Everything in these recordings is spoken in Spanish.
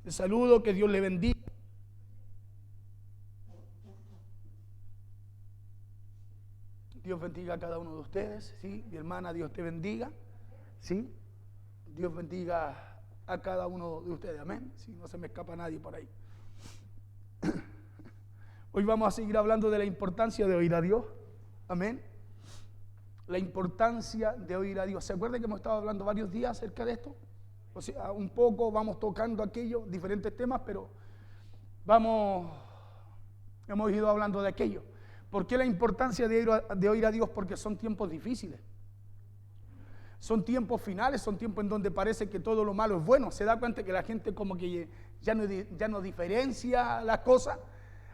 Te saludo, que Dios le bendiga. Dios bendiga a cada uno de ustedes, ¿sí? Mi hermana, Dios te bendiga, ¿sí? Dios bendiga a cada uno de ustedes, amén. ¿Sí? No se me escapa nadie por ahí. Hoy vamos a seguir hablando de la importancia de oír a Dios, amén. La importancia de oír a Dios. ¿Se acuerdan que hemos estado hablando varios días acerca de esto? O sea, un poco vamos tocando aquello, diferentes temas, pero hemos ido hablando de aquello. ¿Por qué la importancia de oír a Dios? Porque son tiempos difíciles. Son tiempos finales, son tiempos en donde parece que todo lo malo es bueno. Se da cuenta que la gente como que ya no diferencia las cosas.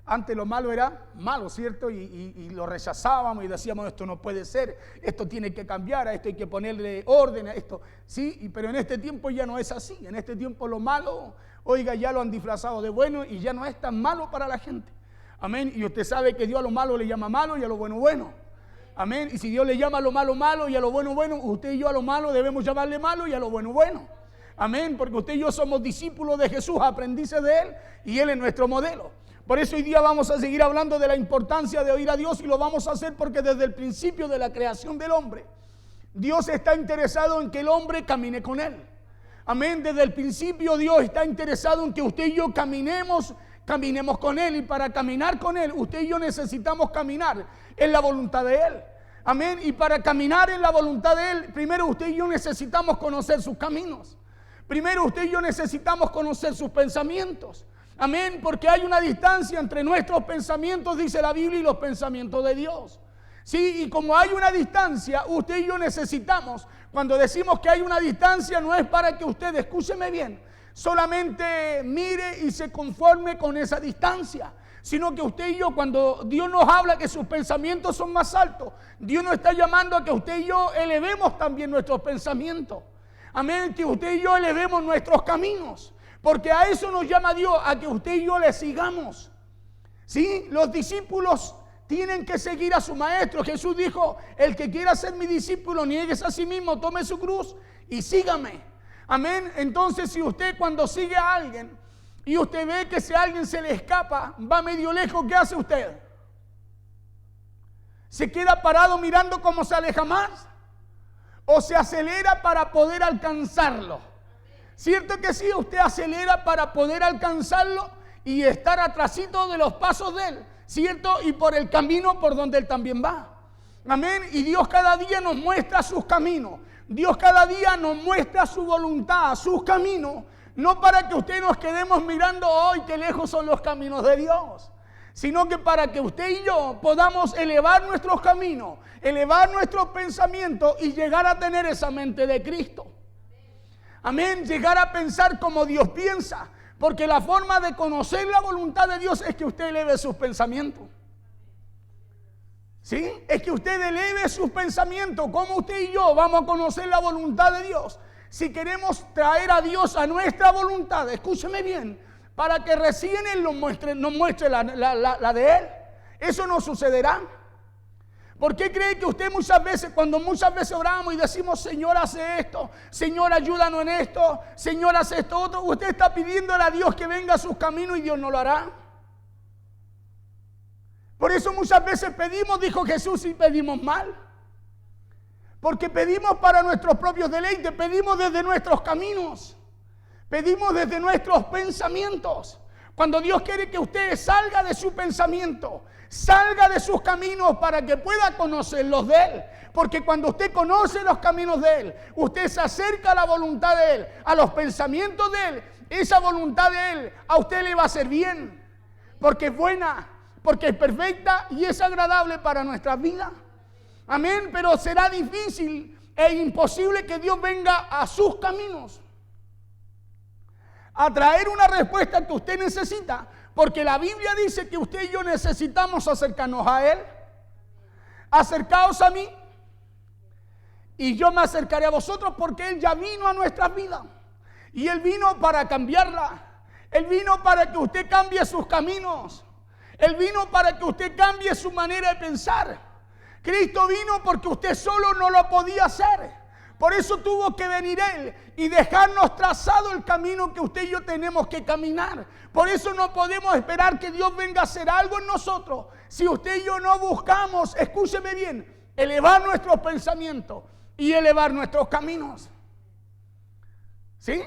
Antes lo malo era malo, ¿cierto? Y lo rechazábamos y decíamos, esto no puede ser, esto tiene que cambiar, a esto hay que ponerle orden, a esto, ¿sí? Pero en este tiempo ya no es así. En este tiempo lo malo, oiga, ya lo han disfrazado de bueno y ya no es tan malo para la gente. Amén. Y usted sabe que Dios a lo malo le llama malo y a lo bueno bueno. Amén. Y si Dios le llama a lo malo malo y a lo bueno bueno, usted y yo a lo malo debemos llamarle malo y a lo bueno bueno. Amén. Porque usted y yo somos discípulos de Jesús, aprendices de Él, y Él es nuestro modelo. Por eso hoy día vamos a seguir hablando de la importancia de oír a Dios, y lo vamos a hacer porque desde el principio de la creación del hombre, Dios está interesado en que el hombre camine con Él. Amén. Desde el principio Dios está interesado en que usted y yo caminemos con Él, y para caminar con Él, usted y yo necesitamos caminar en la voluntad de Él. Amén. Y para caminar en la voluntad de Él, primero usted y yo necesitamos conocer sus caminos. Primero usted y yo necesitamos conocer sus pensamientos. Amén. Porque hay una distancia entre nuestros pensamientos, dice la Biblia, y los pensamientos de Dios. Sí, y como hay una distancia, usted y yo necesitamos, cuando decimos que hay una distancia, no es para que usted, escúcheme bien, solamente mire y se conforme con esa distancia, sino que usted y yo, cuando Dios nos habla que sus pensamientos son más altos, Dios nos está llamando a que usted y yo elevemos también nuestros pensamientos. Amén, que usted y yo elevemos nuestros caminos, porque a eso nos llama Dios, a que usted y yo le sigamos. ¿Sí? Los discípulos tienen que seguir a su maestro. Jesús dijo, el que quiera ser mi discípulo, niéguese a sí mismo, tome su cruz y sígame. Amén. Entonces, si usted cuando sigue a alguien y usted ve que si a alguien se le escapa, va medio lejos, ¿qué hace usted? ¿Se queda parado mirando cómo se aleja más? ¿O se acelera para poder alcanzarlo? ¿Cierto que sí? Usted acelera para poder alcanzarlo y estar atrasito de los pasos de Él, ¿cierto? Y por el camino por donde Él también va. Amén. Y Dios cada día nos muestra sus caminos. Dios cada día nos muestra su voluntad, sus caminos, no para que usted nos quedemos mirando hoy qué lejos son los caminos de Dios, sino que para que usted y yo podamos elevar nuestros caminos, elevar nuestros pensamientos y llegar a tener esa mente de Cristo. Amén, llegar a pensar como Dios piensa, porque la forma de conocer la voluntad de Dios es que usted eleve sus pensamientos. ¿Sí? Es que usted eleve sus pensamientos. ¿Cómo usted y yo vamos a conocer la voluntad de Dios? Si queremos traer a Dios a nuestra voluntad, escúcheme bien, para que recién Él nos muestre la de Él. Eso no sucederá. ¿Por qué cree que usted cuando muchas veces oramos y decimos, Señor, hace esto, Señor, ayúdanos en esto, Señor, hace esto otro, usted está pidiéndole a Dios que venga a sus caminos y Dios no lo hará? Por eso muchas veces pedimos, dijo Jesús, y pedimos mal. Porque pedimos para nuestros propios deleites, pedimos desde nuestros caminos, pedimos desde nuestros pensamientos. Cuando Dios quiere que usted salga de su pensamiento, salga de sus caminos para que pueda conocer los de Él. Porque cuando usted conoce los caminos de Él, usted se acerca a la voluntad de Él, a los pensamientos de Él. Esa voluntad de Él a usted le va a hacer bien, porque es buena, porque es perfecta y es agradable para nuestra vida. Amén, pero será difícil e imposible que Dios venga a sus caminos a traer una respuesta que usted necesita, porque la Biblia dice que usted y yo necesitamos acercarnos a Él. Acercaos a mí y yo me acercaré a vosotros, porque Él ya vino a nuestras vidas y Él vino para cambiarla. Él vino para que usted cambie sus caminos. Él vino para que usted cambie su manera de pensar. Cristo vino porque usted solo no lo podía hacer. Por eso tuvo que venir Él y dejarnos trazado el camino que usted y yo tenemos que caminar. Por eso no podemos esperar que Dios venga a hacer algo en nosotros si usted y yo no buscamos, escúcheme bien, elevar nuestros pensamientos y elevar nuestros caminos. ¿Sí?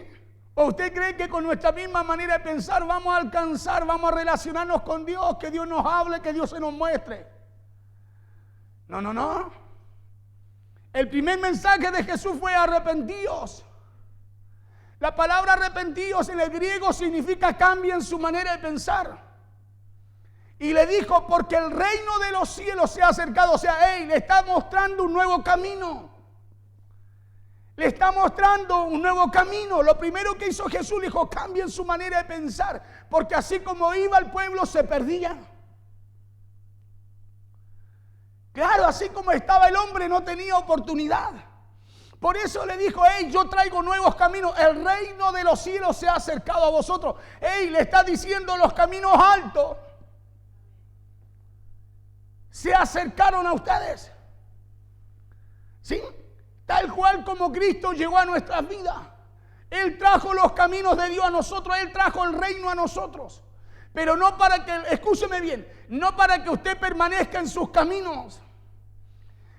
¿O usted cree que con nuestra misma manera de pensar vamos a alcanzar, vamos a relacionarnos con Dios, que Dios nos hable, que Dios se nos muestre? No, no, no. El primer mensaje de Jesús fue arrepentíos. La palabra arrepentíos en el griego significa cambien su manera de pensar. Y le dijo, porque el reino de los cielos se ha acercado. O sea, le está mostrando un nuevo camino. Le está mostrando un nuevo camino. Lo primero que hizo Jesús, le dijo, cambien su manera de pensar. Porque así como iba el pueblo, se perdía. Claro, así como estaba el hombre, no tenía oportunidad. Por eso le dijo, yo traigo nuevos caminos. El reino de los cielos se ha acercado a vosotros. Le está diciendo, los caminos altos se acercaron a ustedes. ¿Sí? Tal cual como Cristo llegó a nuestras vidas. Él trajo los caminos de Dios a nosotros. Él trajo el reino a nosotros. Pero no para que, escúcheme bien, no para que usted permanezca en sus caminos,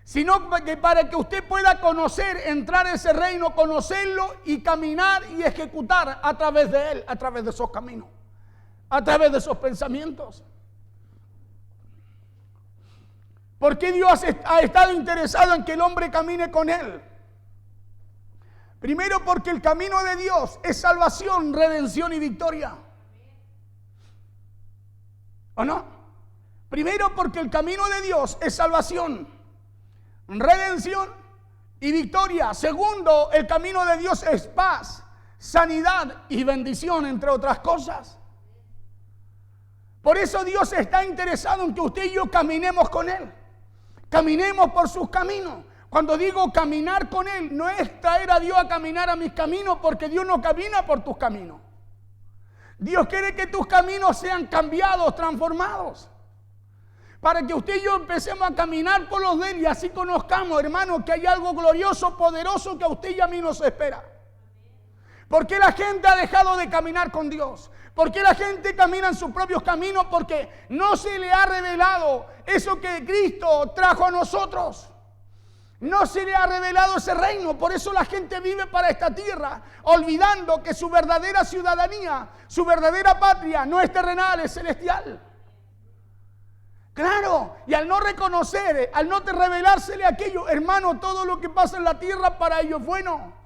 sino que para que usted pueda conocer, entrar a ese reino, conocerlo y caminar y ejecutar a través de él, a través de esos caminos, a través de esos pensamientos. ¿Por qué Dios ha estado interesado en que el hombre camine con él? Primero, porque el camino de Dios es salvación, redención y victoria. ¿O no? Primero, porque el camino de Dios es salvación, redención y victoria. Segundo, el camino de Dios es paz, sanidad y bendición, entre otras cosas. Por eso Dios está interesado en que usted y yo caminemos con Él. Caminemos por sus caminos. Cuando digo caminar con Él, no es traer a Dios a caminar a mis caminos, porque Dios no camina por tus caminos. Dios quiere que tus caminos sean cambiados, transformados, para que usted y yo empecemos a caminar por los de Él y así conozcamos, hermano, que hay algo glorioso, poderoso que a usted y a mí nos espera. ¿Por qué la gente ha dejado de caminar con Dios? ¿Por qué la gente camina en sus propios caminos? Porque no se le ha revelado eso que Cristo trajo a nosotros. No se le ha revelado ese reino. Por eso la gente vive para esta tierra, olvidando que su verdadera ciudadanía, su verdadera patria no es terrenal, es celestial. Claro, y al no reconocer, al no revelársele aquello, hermano, todo lo que pasa en la tierra para ellos es bueno.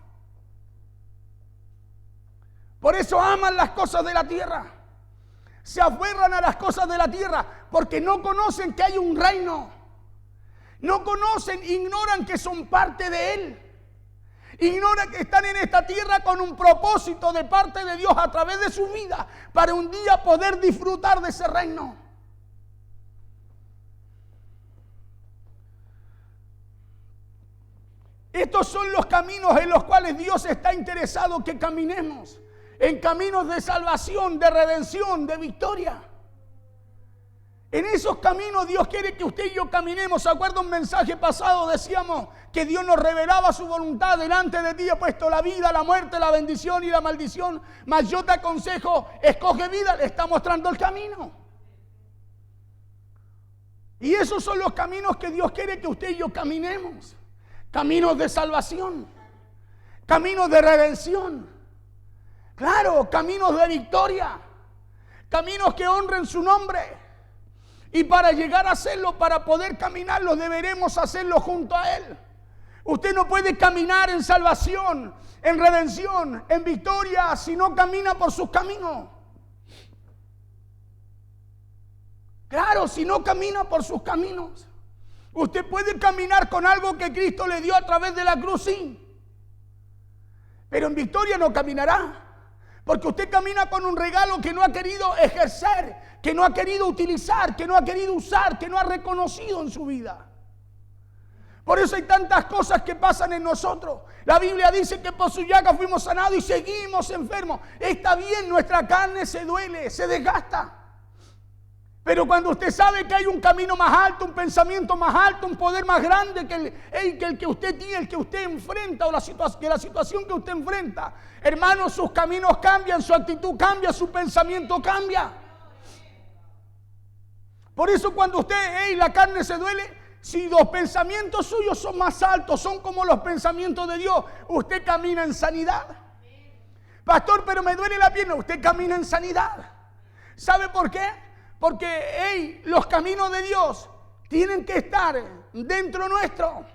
Por eso aman las cosas de la tierra. Se aferran a las cosas de la tierra porque no conocen que hay un reino. No conocen, ignoran que son parte de Él. Ignoran que están en esta tierra con un propósito de parte de Dios a través de su vida para un día poder disfrutar de ese reino. Estos son los caminos en los cuales Dios está interesado que caminemos. En caminos de salvación, de redención, de victoria. En esos caminos Dios quiere que usted y yo caminemos. ¿Se acuerda un mensaje pasado? Decíamos que Dios nos revelaba su voluntad. Delante de ti he puesto la vida, la muerte, la bendición y la maldición. Mas yo te aconsejo, escoge vida. Le está mostrando el camino. Y esos son los caminos que Dios quiere que usted y yo caminemos. Caminos de salvación. Caminos de redención. Claro, caminos de victoria, caminos que honren su nombre. Y para llegar a hacerlo, para poder caminarlo, deberemos hacerlo junto a Él. Usted no puede caminar en salvación, en redención, en victoria, si no camina por sus caminos. Claro, si no camina por sus caminos. Usted puede caminar con algo que Cristo le dio a través de la cruz, sí. Pero en victoria no caminará. Porque usted camina con un regalo que no ha querido ejercer, que no ha querido utilizar, que no ha querido usar, que no ha reconocido en su vida. Por eso hay tantas cosas que pasan en nosotros. La Biblia dice que por su llaga fuimos sanados y seguimos enfermos. Está bien, nuestra carne se duele, se desgasta. Pero cuando usted sabe que hay un camino más alto, un pensamiento más alto, un poder más grande que el que usted tiene, el que usted enfrenta, o la situación que usted enfrenta, hermano, sus caminos cambian, su actitud cambia, su pensamiento cambia. Por eso cuando usted, la carne se duele, si los pensamientos suyos son más altos, son como los pensamientos de Dios, usted camina en sanidad. Pastor, pero me duele la pierna, usted camina en sanidad. ¿Sabe por qué? Porque los caminos de Dios tienen que estar dentro nuestro.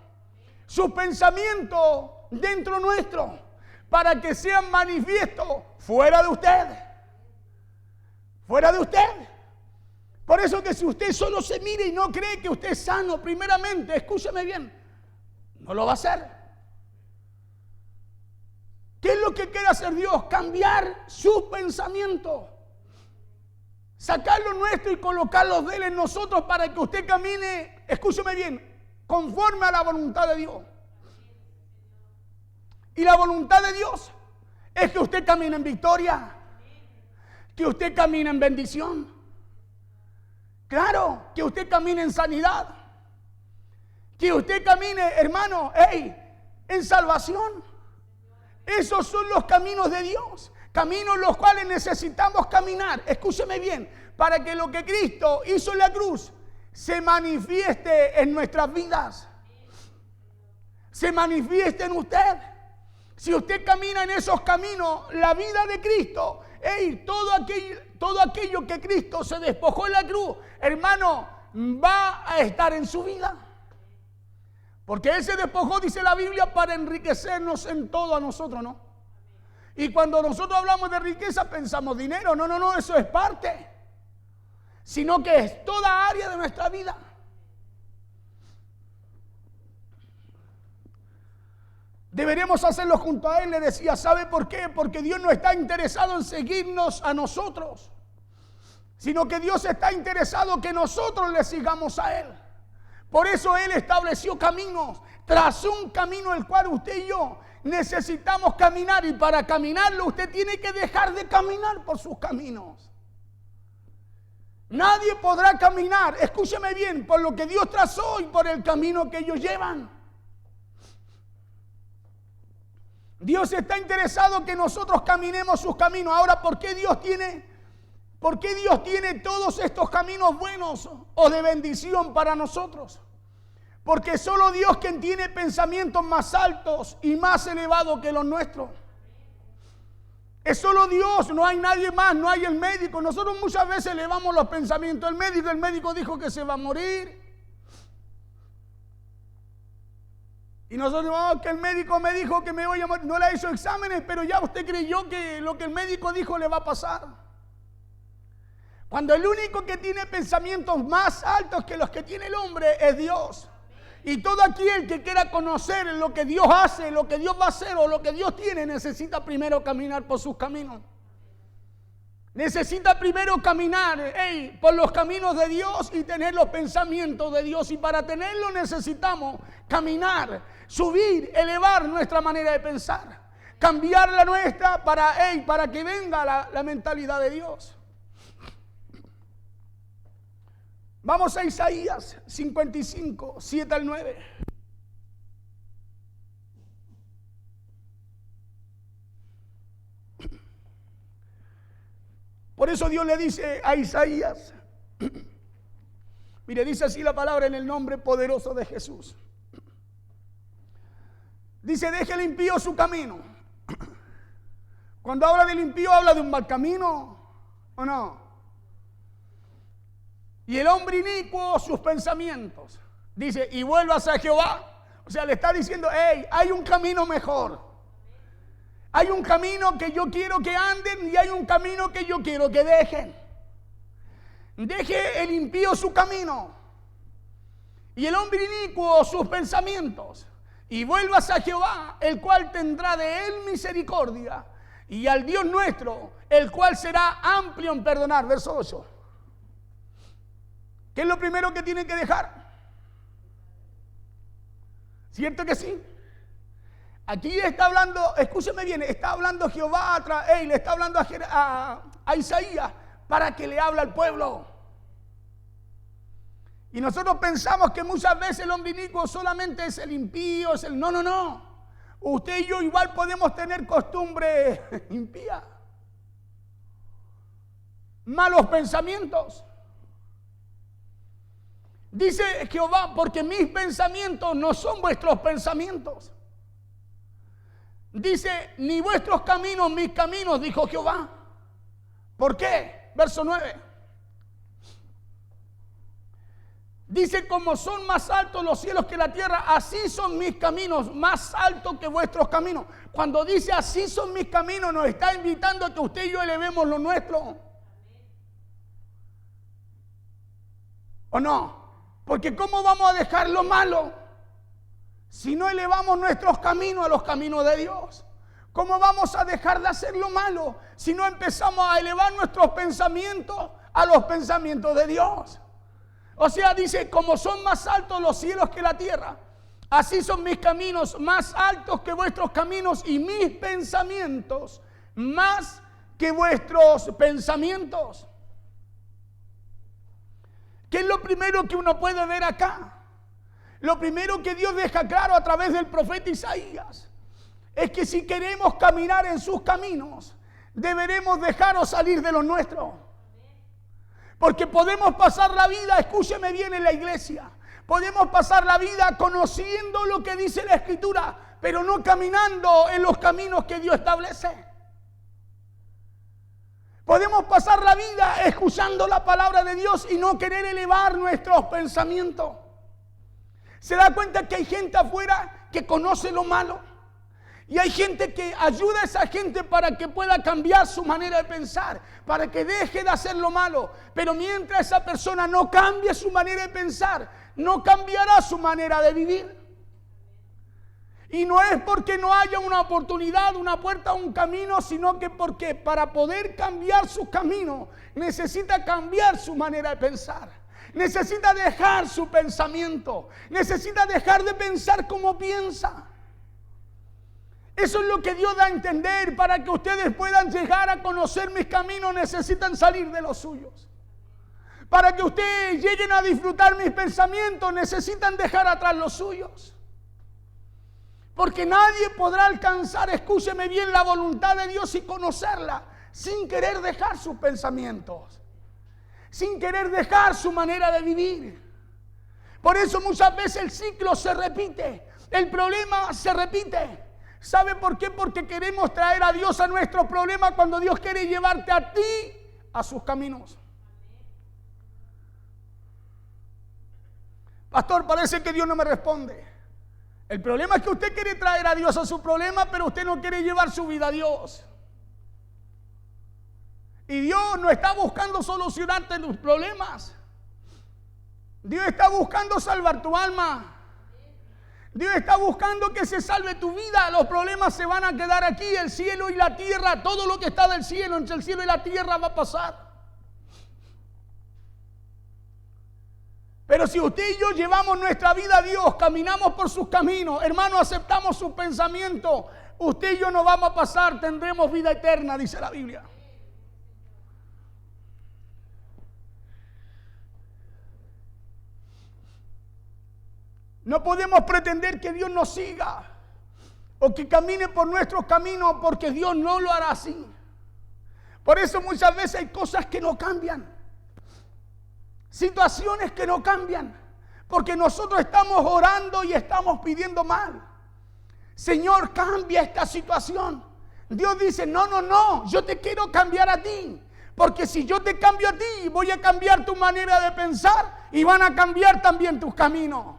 Sus pensamientos dentro nuestro. Para que sean manifiestos fuera de usted. Fuera de usted. Por eso que si usted solo se mira y no cree que usted es sano, primeramente, escúcheme bien, no lo va a hacer. ¿Qué es lo que quiere hacer Dios? Cambiar sus pensamientos. Sacar lo nuestro y colocarlos de Él en nosotros para que usted camine, escúcheme bien, conforme a la voluntad de Dios. Y la voluntad de Dios es que usted camine en victoria, que usted camine en bendición. Claro, que usted camine en sanidad, que usted camine, hermano, en salvación. Esos son los caminos de Dios. Caminos los cuales necesitamos caminar, escúcheme bien, para que lo que Cristo hizo en la cruz se manifieste en nuestras vidas, se manifieste en usted. Si usted camina en esos caminos, la vida de Cristo, todo aquello que Cristo se despojó en la cruz, hermano, va a estar en su vida. Porque Él se despojó, dice la Biblia, para enriquecernos en todo a nosotros, ¿no? Y cuando nosotros hablamos de riqueza pensamos dinero. No, eso es parte. Sino que es toda área de nuestra vida. Deberíamos hacerlo junto a Él, le decía. ¿Sabe por qué? Porque Dios no está interesado en seguirnos a nosotros, sino que Dios está interesado que nosotros le sigamos a Él. Por eso Él estableció caminos, trazó un camino el cual usted y yo necesitamos caminar, y para caminarlo usted tiene que dejar de caminar por sus caminos. Nadie podrá caminar, escúcheme bien, por lo que Dios trazó y por el camino que ellos llevan. Dios está interesado que nosotros caminemos sus caminos. Ahora, ¿por qué Dios tiene todos estos caminos buenos o de bendición para nosotros? Porque solo Dios quien tiene pensamientos más altos y más elevados que los nuestros. Es solo Dios, no hay nadie más, no hay el médico. Nosotros muchas veces elevamos los pensamientos. El médico dijo que se va a morir. Y nosotros, que el médico me dijo que me voy a morir. No le ha hecho exámenes, pero ya usted creyó que lo que el médico dijo le va a pasar. Cuando el único que tiene pensamientos más altos que los que tiene el hombre es Dios. Y todo aquel que quiera conocer lo que Dios hace, lo que Dios va a hacer o lo que Dios tiene, necesita primero caminar por sus caminos. Necesita primero caminar por los caminos de Dios y tener los pensamientos de Dios. Y para tenerlo necesitamos caminar, subir, elevar nuestra manera de pensar. Cambiar la nuestra para que venga la mentalidad de Dios. Vamos a Isaías 55, 7 al 9. Por eso Dios le dice a Isaías, mire, dice así la palabra en el nombre poderoso de Jesús. Dice, deje el impío su camino. Cuando habla del impío, habla de un mal camino, ¿o no? Y el hombre inicuo sus pensamientos. Dice, y vuelvas a Jehová. O sea, le está diciendo, hay un camino mejor. Hay un camino que yo quiero que anden y hay un camino que yo quiero que dejen. Deje el impío su camino y el hombre inicuo sus pensamientos. Y vuelvas a Jehová, el cual tendrá de él misericordia. Y al Dios nuestro, el cual será amplio en perdonar. Verso 8. ¿Qué es lo primero que tienen que dejar? ¿Cierto que sí? Aquí está hablando, escúcheme bien, está hablando Jehová, le está hablando a Isaías para que le hable al pueblo. Y nosotros pensamos que muchas veces el hombre inicuo solamente es el impío, es el... No, no, no. Usted y yo igual podemos tener costumbre impía. Malos pensamientos. Dice Jehová, porque mis pensamientos no son vuestros pensamientos. Dice, ni vuestros caminos, mis caminos, dijo Jehová. ¿Por qué? Verso 9. Dice, como son más altos los cielos que la tierra, así son mis caminos, más altos que vuestros caminos. Cuando dice así son mis caminos, nos está invitando a que usted y yo elevemos lo nuestro. ¿O no? Porque ¿cómo vamos a dejar lo malo si no elevamos nuestros caminos a los caminos de Dios? ¿Cómo vamos a dejar de hacer lo malo si no empezamos a elevar nuestros pensamientos a los pensamientos de Dios? O sea, dice, como son más altos los cielos que la tierra, así son mis caminos más altos que vuestros caminos y mis pensamientos más que vuestros pensamientos. ¿Qué es lo primero que uno puede ver acá? Lo primero que Dios deja claro a través del profeta Isaías es que si queremos caminar en sus caminos, deberemos dejarnos salir de lo nuestro. Porque podemos pasar la vida, escúcheme bien, en la iglesia. Podemos pasar la vida conociendo lo que dice la Escritura, pero no caminando en los caminos que Dios establece. Podemos pasar la vida escuchando la palabra de Dios y no querer elevar nuestros pensamientos. ¿Se da cuenta que hay gente afuera que conoce lo malo? Y hay gente que ayuda a esa gente para que pueda cambiar su manera de pensar, para que deje de hacer lo malo. Pero mientras esa persona no cambie su manera de pensar, no cambiará su manera de vivir. Y no es porque no haya una oportunidad, una puerta, un camino, sino que porque para poder cambiar su camino necesita cambiar su manera de pensar. Necesita dejar su pensamiento. Necesita dejar de pensar como piensa. Eso es lo que Dios da a entender. Para que ustedes puedan llegar a conocer mis caminos, necesitan salir de los suyos. Para que ustedes lleguen a disfrutar mis pensamientos, necesitan dejar atrás los suyos. Porque nadie podrá alcanzar, escúcheme bien, la voluntad de Dios y conocerla sin querer dejar sus pensamientos, sin querer dejar su manera de vivir. Por eso muchas veces el ciclo se repite, el problema se repite. ¿Sabe por qué? Porque queremos traer a Dios a nuestros problemas cuando Dios quiere llevarte a ti a sus caminos. Pastor, parece que Dios no me responde. El problema es que usted quiere traer a Dios a su problema, pero usted no quiere llevar su vida a Dios. Y Dios no está buscando solucionarte tus problemas. Dios está buscando salvar tu alma. Dios está buscando que se salve tu vida. Los problemas se van a quedar aquí, el cielo y la tierra. Todo lo que está del cielo, entre el cielo y la tierra va a pasar. Pero si usted y yo llevamos nuestra vida a Dios, caminamos por sus caminos, hermano, aceptamos sus pensamientos, usted y yo no vamos a pasar, tendremos vida eterna, dice la Biblia. No podemos pretender que Dios nos siga o que camine por nuestros caminos, porque Dios no lo hará así. Por eso muchas veces hay cosas que no cambian. Situaciones que no cambian, porque nosotros estamos orando y estamos pidiendo mal. Señor, cambia esta situación. Dios dice, no, yo te quiero cambiar a ti, porque si yo te cambio a ti, voy a cambiar tu manera de pensar y van a cambiar también tus caminos.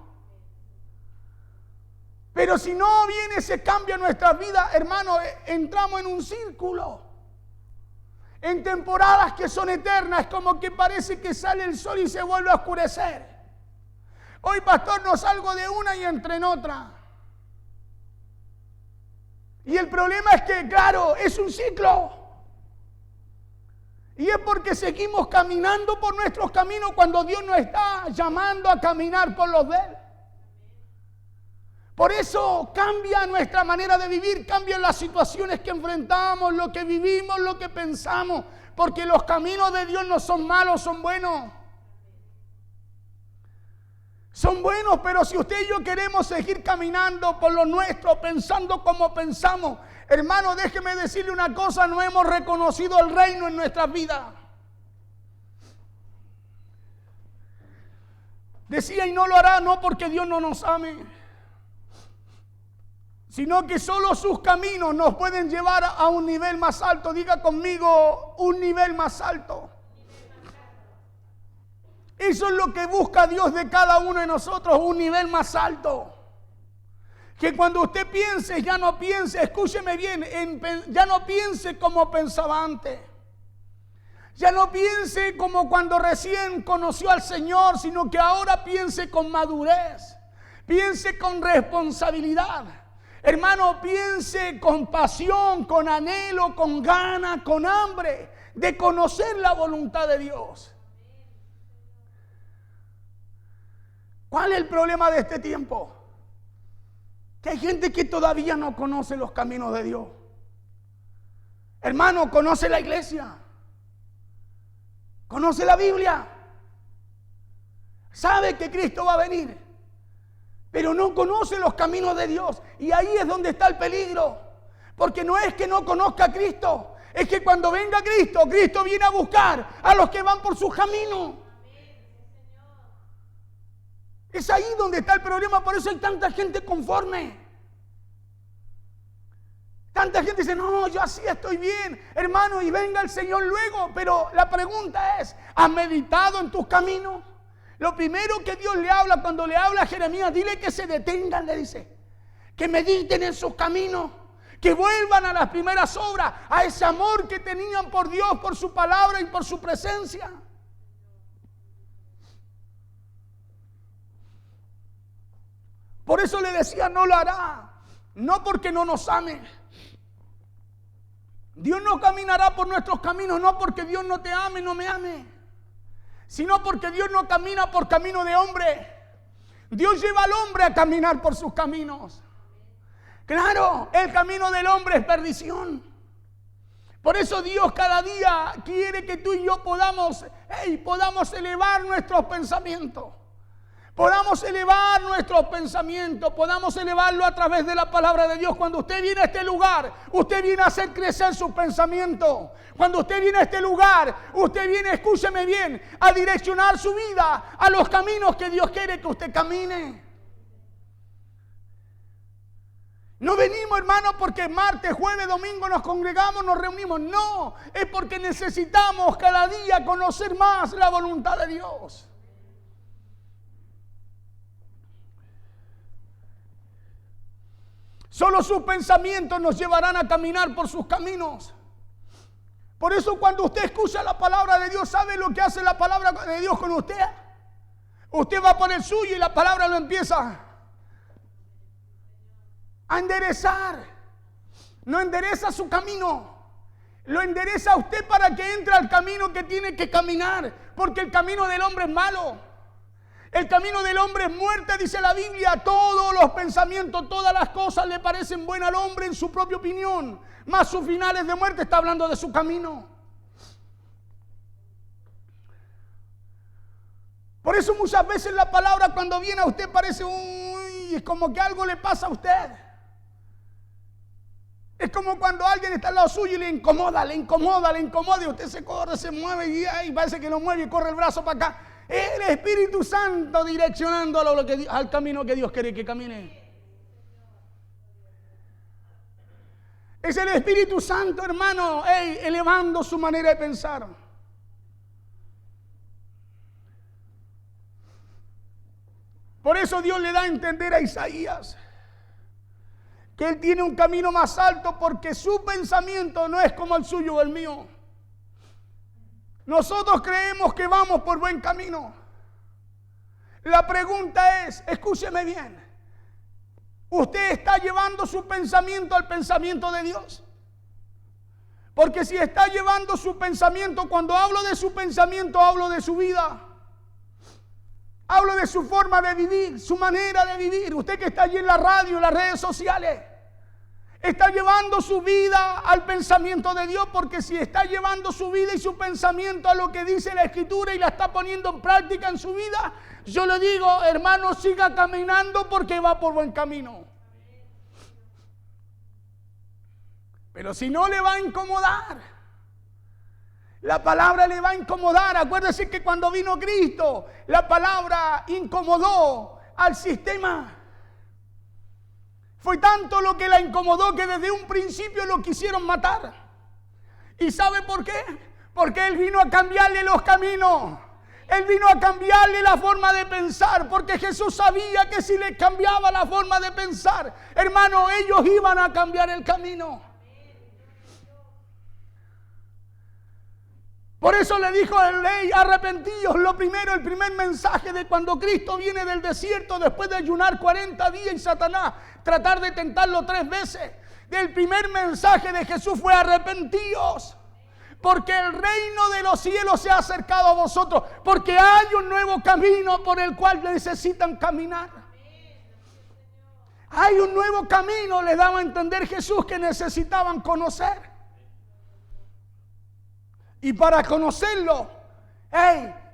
Pero si no viene ese cambio en nuestras vidas, hermano, entramos en un círculo. En temporadas que son eternas, como que parece que sale el sol y se vuelve a oscurecer. Hoy, pastor, no salgo de una y entro en otra. Y el problema es que, claro, es un ciclo. Y es porque seguimos caminando por nuestros caminos cuando Dios nos está llamando a caminar por los de Él. Por eso cambia nuestra manera de vivir, cambian las situaciones que enfrentamos, lo que vivimos, lo que pensamos, porque los caminos de Dios no son malos, son buenos. Son buenos, pero si usted y yo queremos seguir caminando por lo nuestro, pensando como pensamos, hermano, déjeme decirle una cosa, no hemos reconocido el reino en nuestras vidas. Decía, y no lo hará no porque Dios no nos ame, sino que solo sus caminos nos pueden llevar a un nivel más alto. Diga conmigo, un nivel más alto. Eso es lo que busca Dios de cada uno de nosotros, un nivel más alto. Que cuando usted piense, ya no piense, escúcheme bien, ya no piense como pensaba antes. Ya no piense como cuando recién conoció al Señor, sino que ahora piense con madurez, piense con responsabilidad. Hermano, piense con pasión, con anhelo, con ganas, con hambre de conocer la voluntad de Dios. ¿Cuál es el problema de este tiempo? Que hay gente que todavía no conoce los caminos de Dios. Hermano, conoce la iglesia, conoce la Biblia, sabe que Cristo va a venir, pero no conoce los caminos de Dios. Y ahí es donde está el peligro, porque no es que no conozca a Cristo, es que cuando venga Cristo, Cristo viene a buscar a los que van por sus caminos. Es ahí donde está el problema, por eso hay tanta gente conforme. Tanta gente dice, no, yo así estoy bien, hermano, y venga el Señor luego. Pero la pregunta es, ¿has meditado en tus caminos? Lo primero que Dios le habla, cuando le habla a Jeremías, dile que se detengan, le dice, que mediten en sus caminos, que vuelvan a las primeras obras, a ese amor que tenían por Dios, por su palabra y por su presencia. Por eso le decía, no lo hará, no porque no nos ame. Dios no caminará por nuestros caminos, no porque Dios no te ame, no me ame, sino porque Dios no camina por camino de hombre. Dios lleva al hombre a caminar por sus caminos. Claro, el camino del hombre es perdición. Por eso Dios cada día quiere que tú y yo podamos elevar nuestros pensamientos. Podamos elevar nuestros pensamientos, podamos elevarlo a través de la palabra de Dios. Cuando usted viene a este lugar, usted viene a hacer crecer sus pensamientos. Cuando usted viene a este lugar, usted viene, escúcheme bien, a direccionar su vida a los caminos que Dios quiere que usted camine. No venimos, hermano, porque martes, jueves, domingo nos congregamos, nos reunimos. No, es porque necesitamos cada día conocer más la voluntad de Dios. Solo sus pensamientos nos llevarán a caminar por sus caminos. Por eso cuando usted escucha la palabra de Dios, ¿sabe lo que hace la palabra de Dios con usted? Usted va por el suyo y la palabra lo empieza a enderezar. No endereza su camino, lo endereza a usted para que entre al camino que tiene que caminar. Porque el camino del hombre es malo. El camino del hombre es muerte, dice la Biblia. Todos los pensamientos, todas las cosas le parecen buenas al hombre en su propia opinión, mas su final es de muerte. Está hablando de su camino. Por eso muchas veces la palabra cuando viene a usted parece es como que algo le pasa a usted. Es como cuando alguien está al lado suyo y le incomoda y usted se corre, se mueve y parece que lo mueve y corre el brazo para acá. El Espíritu Santo direccionándolo al camino que Dios quiere que camine. Es el Espíritu Santo, hermano, elevando su manera de pensar. Por eso Dios le da a entender a Isaías que él tiene un camino más alto, porque su pensamiento no es como el suyo o el mío. Nosotros creemos que vamos por buen camino. La pregunta es, escúcheme bien, ¿usted está llevando su pensamiento al pensamiento de Dios? Porque si está llevando su pensamiento, cuando hablo de su pensamiento, hablo de su vida. Hablo de su forma de vivir, su manera de vivir. Usted que está allí en la radio, en las redes sociales, Está llevando su vida al pensamiento de Dios, porque si está llevando su vida y su pensamiento a lo que dice la Escritura y la está poniendo en práctica en su vida, yo le digo, hermano, siga caminando porque va por buen camino. Pero si no, le va a incomodar. La palabra le va a incomodar. Acuérdese que cuando vino Cristo, la palabra incomodó al sistema. Fue tanto lo que la incomodó que desde un principio lo quisieron matar. ¿Y sabe por qué? Porque Él vino a cambiarle los caminos. Él vino a cambiarle la forma de pensar, porque Jesús sabía que si le cambiaba la forma de pensar, hermano, ellos iban a cambiar el camino. Por eso le dijo al rey, arrepentíos. Lo primero, el primer mensaje de cuando Cristo viene del desierto después de ayunar 40 días y Satanás tratar de tentarlo 3 veces. El primer mensaje de Jesús fue arrepentíos, porque el reino de los cielos se ha acercado a vosotros, porque hay un nuevo camino por el cual necesitan caminar. Hay un nuevo camino, le daba a entender Jesús, que necesitaban conocer. Y para conocerlo,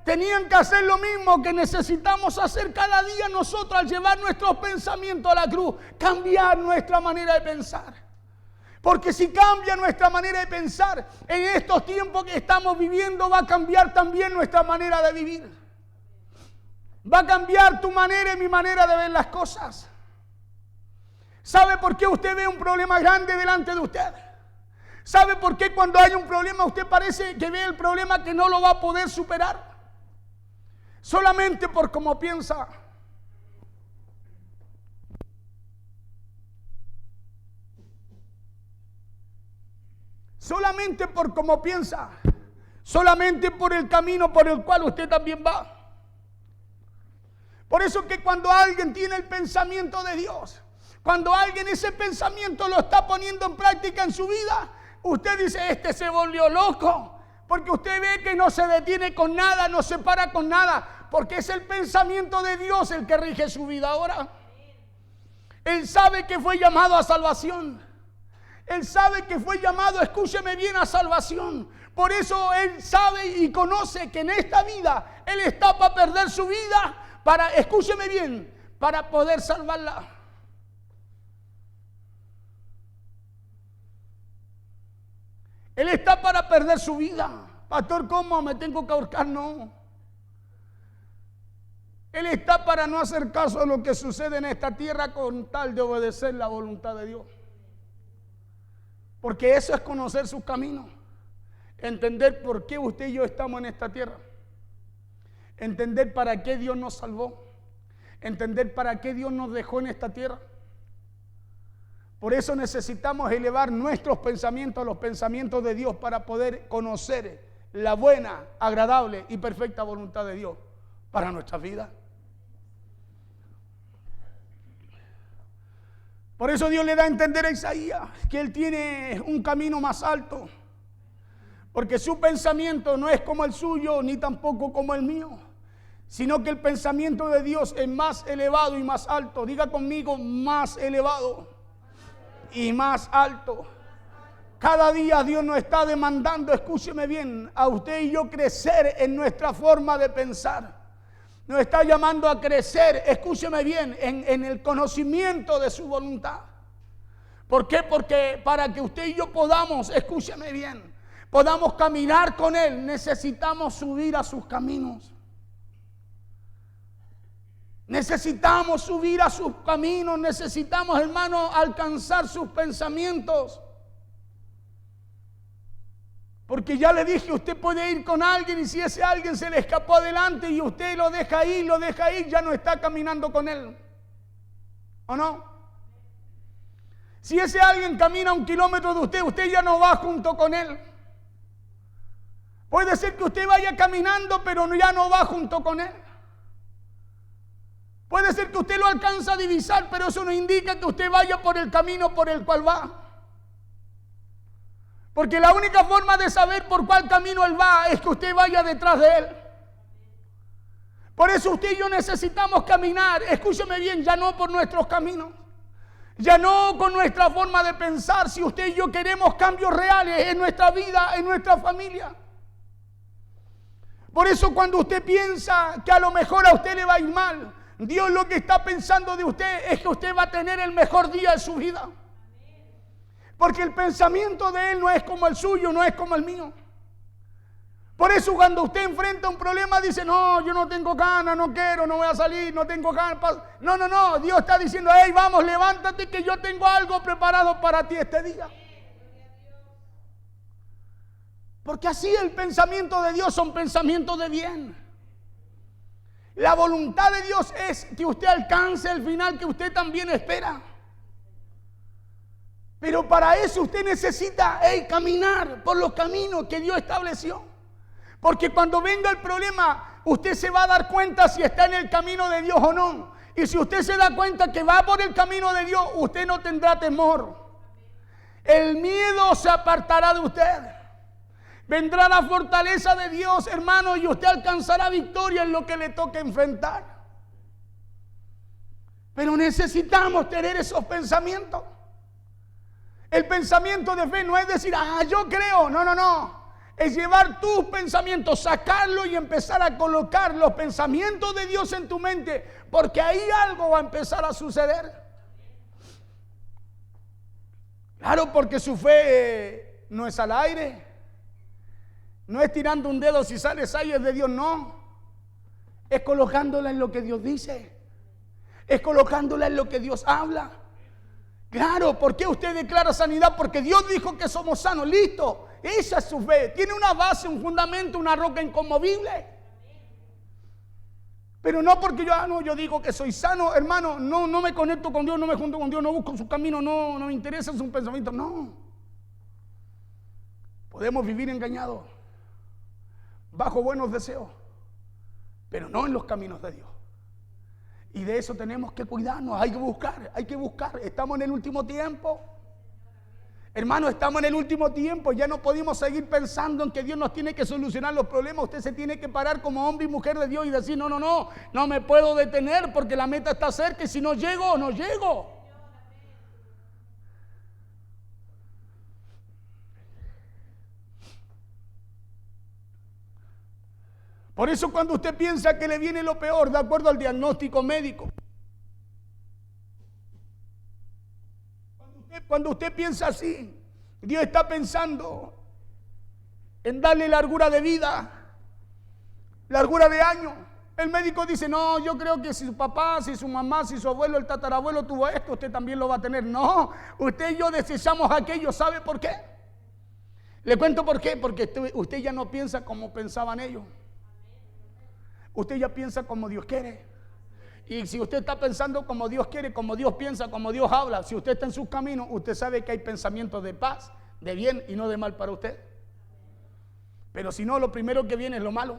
tenían que hacer lo mismo que necesitamos hacer cada día nosotros al llevar nuestros pensamientos a la cruz, cambiar nuestra manera de pensar. Porque si cambia nuestra manera de pensar, en estos tiempos que estamos viviendo va a cambiar también nuestra manera de vivir. Va a cambiar tu manera y mi manera de ver las cosas. ¿Sabe por qué usted ve un problema grande delante de usted? ¿Sabe por qué cuando hay un problema usted parece que ve el problema que no lo va a poder superar? Solamente por cómo piensa. Solamente por cómo piensa. Solamente por el camino por el cual usted también va. Por eso que cuando alguien tiene el pensamiento de Dios, cuando alguien ese pensamiento lo está poniendo en práctica en su vida, usted dice, este se volvió loco, porque usted ve que no se detiene con nada, no se para con nada, porque es el pensamiento de Dios el que rige su vida ahora. Él sabe que fue llamado a salvación. Él sabe que fue llamado, escúcheme bien, a salvación. Por eso Él sabe y conoce que en esta vida Él está para perder su vida, para, escúcheme bien, para poder salvarla. Él está para perder su vida. Pastor, ¿cómo? ¿Me tengo que ahorcar? No. Él está para no hacer caso a lo que sucede en esta tierra con tal de obedecer la voluntad de Dios. Porque eso es conocer sus caminos. Entender por qué usted y yo estamos en esta tierra. Entender para qué Dios nos salvó. Entender para qué Dios nos dejó en esta tierra. Por eso necesitamos elevar nuestros pensamientos a los pensamientos de Dios para poder conocer la buena, agradable y perfecta voluntad de Dios para nuestras vidas. Por eso Dios le da a entender a Isaías que Él tiene un camino más alto, porque su pensamiento no es como el suyo ni tampoco como el mío, sino que el pensamiento de Dios es más elevado y más alto. Diga conmigo, más elevado y más alto. Cada día Dios nos está demandando, escúcheme bien, a usted y yo crecer en nuestra forma de pensar. Nos está llamando a crecer, escúcheme bien, en el conocimiento de su voluntad. ¿Por qué? Porque para que usted y yo podamos, escúcheme bien, podamos caminar con Él, necesitamos subir a sus caminos. Necesitamos subir a sus caminos, necesitamos, hermano, alcanzar sus pensamientos. Porque ya le dije, usted puede ir con alguien y si ese alguien se le escapó adelante y usted lo deja ir, ya no está caminando con él. ¿O no? Si ese alguien camina 1 kilómetro de usted, usted ya no va junto con él. Puede ser que usted vaya caminando, pero ya no va junto con él. Puede ser que usted lo alcanza a divisar, pero eso no indica que usted vaya por el camino por el cual va. Porque la única forma de saber por cuál camino Él va es que usted vaya detrás de Él. Por eso usted y yo necesitamos caminar, escúcheme bien, ya no por nuestros caminos. Ya no con nuestra forma de pensar, si usted y yo queremos cambios reales en nuestra vida, en nuestra familia. Por eso cuando usted piensa que a lo mejor a usted le va a ir mal, Dios lo que está pensando de usted es que usted va a tener el mejor día de su vida. Porque el pensamiento de Él no es como el suyo, no es como el mío. Por eso cuando usted enfrenta un problema dice, no, yo no tengo ganas, no quiero, no voy a salir, no tengo ganas. No, Dios está diciendo, hey, vamos, levántate que yo tengo algo preparado para ti este día. Porque así el pensamiento de Dios son pensamientos de bien. La voluntad de Dios es que usted alcance el final que usted también espera. Pero para eso usted necesita caminar por los caminos que Dios estableció. Porque cuando venga el problema, usted se va a dar cuenta si está en el camino de Dios o no. Y si usted se da cuenta que va por el camino de Dios, usted no tendrá temor. El miedo se apartará de usted. Vendrá la fortaleza de Dios, hermano, y usted alcanzará victoria en lo que le toque enfrentar. Pero necesitamos tener esos pensamientos. El pensamiento de fe no es decir, yo creo. No. Es llevar tus pensamientos, sacarlos y empezar a colocar los pensamientos de Dios en tu mente, porque ahí algo va a empezar a suceder. Claro, porque su fe no es al aire, no es tirando un dedo si sale es de Dios, no. Es colocándola en lo que Dios dice, es colocándola en lo que Dios habla. Claro, ¿por qué usted declara sanidad? Porque Dios dijo que somos sanos, listo. Esa es su fe, tiene una base, un fundamento, una roca inconmovible. Pero no porque yo digo que soy sano, hermano, no me conecto con Dios, no me junto con Dios, no busco su camino, no me interesa su pensamiento, no. Podemos vivir engañados, bajo buenos deseos, pero no en los caminos de Dios. Y de eso tenemos que cuidarnos, hay que buscar, estamos en el último tiempo. Hermano, estamos en el último tiempo, ya no podemos seguir pensando en que Dios nos tiene que solucionar los problemas. Usted se tiene que parar como hombre y mujer de Dios y decir, no me puedo detener porque la meta está cerca y si no llego, no llego. Por eso cuando usted piensa que le viene lo peor, de acuerdo al diagnóstico médico, cuando usted piensa así, Dios está pensando en darle largura de vida, largura de años. El médico dice, no, yo creo que si su papá, si su mamá, si su abuelo, el tatarabuelo tuvo esto, usted también lo va a tener. No, usted y yo deseamos aquello, ¿sabe por qué? Le cuento por qué, porque usted ya no piensa como pensaban ellos. Usted ya piensa como Dios quiere. Y si usted está pensando como Dios quiere, como Dios piensa, como Dios habla, si usted está en sus caminos, usted sabe que hay pensamientos de paz, de bien y no de mal para usted. Pero si no, lo primero que viene es lo malo.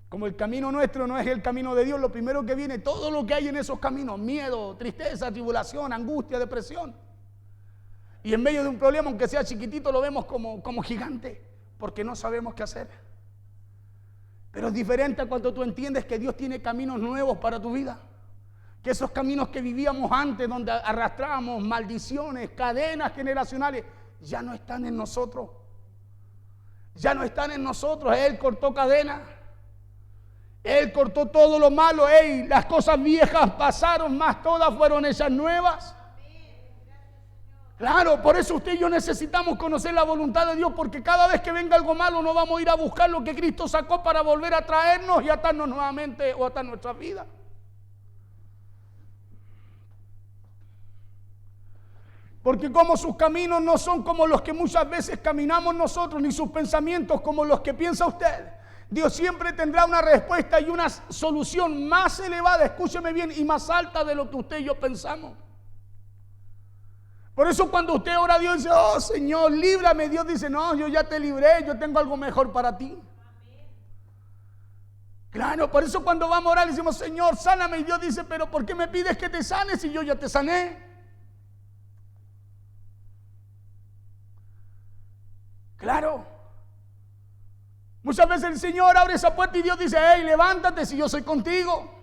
Como el camino nuestro no es el camino de Dios, lo primero que viene, todo lo que hay en esos caminos, miedo, tristeza, tribulación, angustia, depresión. Y en medio de un problema, aunque sea chiquitito, lo vemos como gigante, porque no sabemos qué hacer. Pero es diferente cuando tú entiendes que Dios tiene caminos nuevos para tu vida. Que esos caminos que vivíamos antes, donde arrastrábamos maldiciones, cadenas generacionales, ya no están en nosotros. Ya no están en nosotros. Él cortó cadenas. Él cortó todo lo malo. Las cosas viejas pasaron, más todas fueron hechas nuevas. Claro, por eso usted y yo necesitamos conocer la voluntad de Dios, porque cada vez que venga algo malo no vamos a ir a buscar lo que Cristo sacó para volver a traernos y atarnos nuevamente o atar nuestra vida. Porque como sus caminos no son como los que muchas veces caminamos nosotros, ni sus pensamientos como los que piensa usted, Dios siempre tendrá una respuesta y una solución más elevada, escúcheme bien, y más alta de lo que usted y yo pensamos. Por eso cuando usted ora a Dios dice, oh Señor, líbrame, Dios dice, no, yo ya te libré, yo tengo algo mejor para ti. Claro, por eso cuando vamos a orar le decimos, Señor, sáname, y Dios dice, pero ¿por qué me pides que te sanes si yo ya te sané? Claro. Muchas veces el Señor abre esa puerta y Dios dice, hey, levántate si yo soy contigo.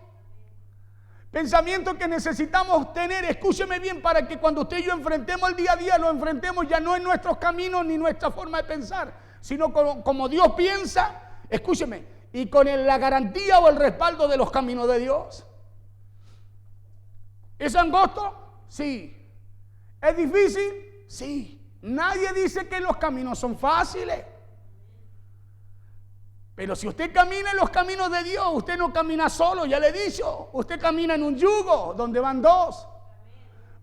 Pensamientos que necesitamos tener, escúcheme bien, para que cuando usted y yo enfrentemos el día a día, lo enfrentemos ya no en nuestros caminos ni nuestra forma de pensar, sino como Dios piensa, escúcheme, y con la garantía o el respaldo de los caminos de Dios. ¿Es angosto? Sí. ¿Es difícil? Sí. Nadie dice que los caminos son fáciles. Pero si usted camina en los caminos de Dios, usted no camina solo, ya le he dicho. Usted camina en un yugo donde van dos.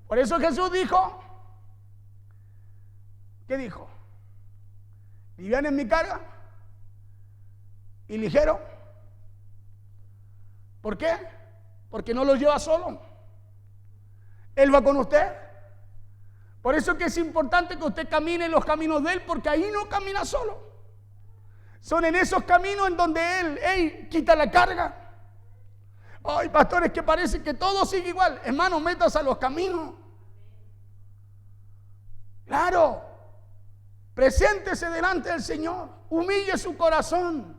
Por eso Jesús dijo, ¿qué dijo? Liviana es mi carga y ligero. ¿Por qué? Porque no lo lleva solo. Él va con usted. Por eso que es importante que usted camine en los caminos de Él, porque ahí no camina solo. Son en esos caminos en donde Él quita la carga. Ay, pastores, que parece que todo sigue igual. Hermano, métase a los caminos. Claro. Preséntese delante del Señor. Humille su corazón.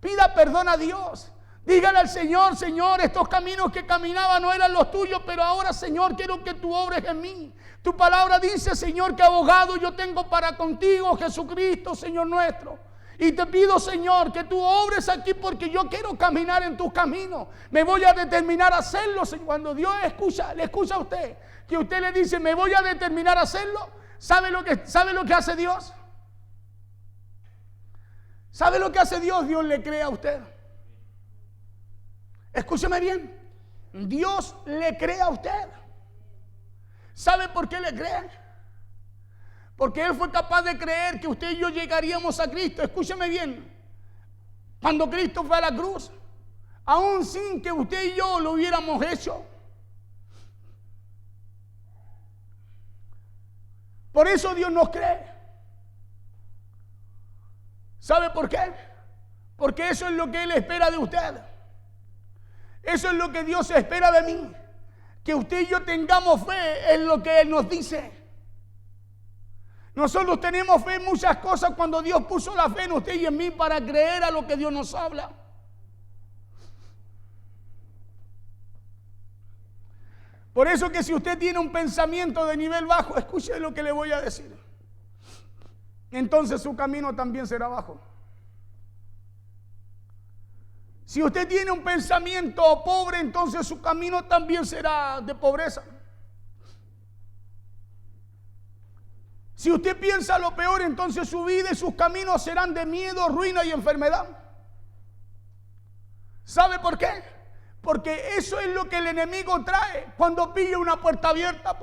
Pida perdón a Dios. Dígale al Señor, Señor, estos caminos que caminaba no eran los tuyos, pero ahora, Señor, quiero que tú obres en mí. Tu palabra dice, Señor, que abogado yo tengo para contigo, Jesucristo, Señor nuestro. Y te pido, Señor, que tú obres aquí porque yo quiero caminar en tus caminos. Me voy a determinar a hacerlo. Cuando Dios le escucha a usted, que usted le dice, me voy a determinar a hacerlo, ¿sabe lo que hace Dios? ¿Sabe lo que hace Dios? Dios le cree a usted. Escúcheme bien. Dios le cree a usted. ¿Sabe por qué le cree? Porque Él fue capaz de creer que usted y yo llegaríamos a Cristo. Escúcheme bien. Cuando Cristo fue a la cruz, aún sin que usted y yo lo hubiéramos hecho. Por eso Dios nos cree. ¿Sabe por qué? Porque eso es lo que Él espera de usted. Eso es lo que Dios espera de mí. Que usted y yo tengamos fe en lo que Él nos dice. Nosotros tenemos fe en muchas cosas cuando Dios puso la fe en usted y en mí para creer a lo que Dios nos habla. Por eso que si usted tiene un pensamiento de nivel bajo, escuche lo que le voy a decir. Entonces su camino también será bajo. Si usted tiene un pensamiento pobre, entonces su camino también será de pobreza. Si usted piensa lo peor, entonces su vida y sus caminos serán de miedo, ruina y enfermedad. ¿Sabe por qué? Porque eso es lo que el enemigo trae cuando pilla una puerta abierta.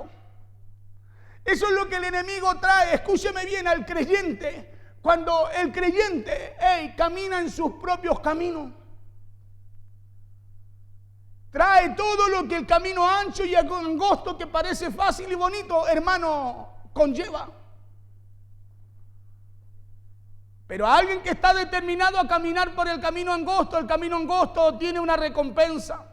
Eso es lo que el enemigo trae, escúcheme bien, al creyente. Cuando el creyente camina en sus propios caminos. Trae todo lo que el camino ancho y angosto que parece fácil y bonito, hermano, conlleva. Pero alguien que está determinado a caminar por el camino angosto tiene una recompensa.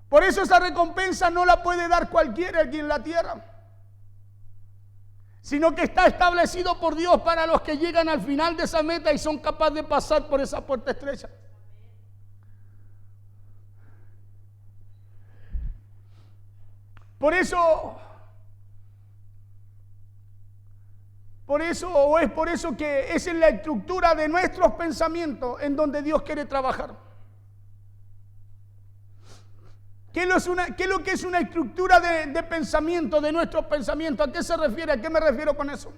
Por eso esa recompensa no la puede dar cualquiera aquí en la tierra, sino que está establecido por Dios para los que llegan al final de esa meta y son capaces de pasar por esa puerta estrecha. Por eso es por eso que esa es la estructura de nuestros pensamientos en donde Dios quiere trabajar. ¿Qué es lo que es una estructura de pensamiento, de nuestros pensamientos? ¿A qué se refiere? ¿A qué me refiero con eso?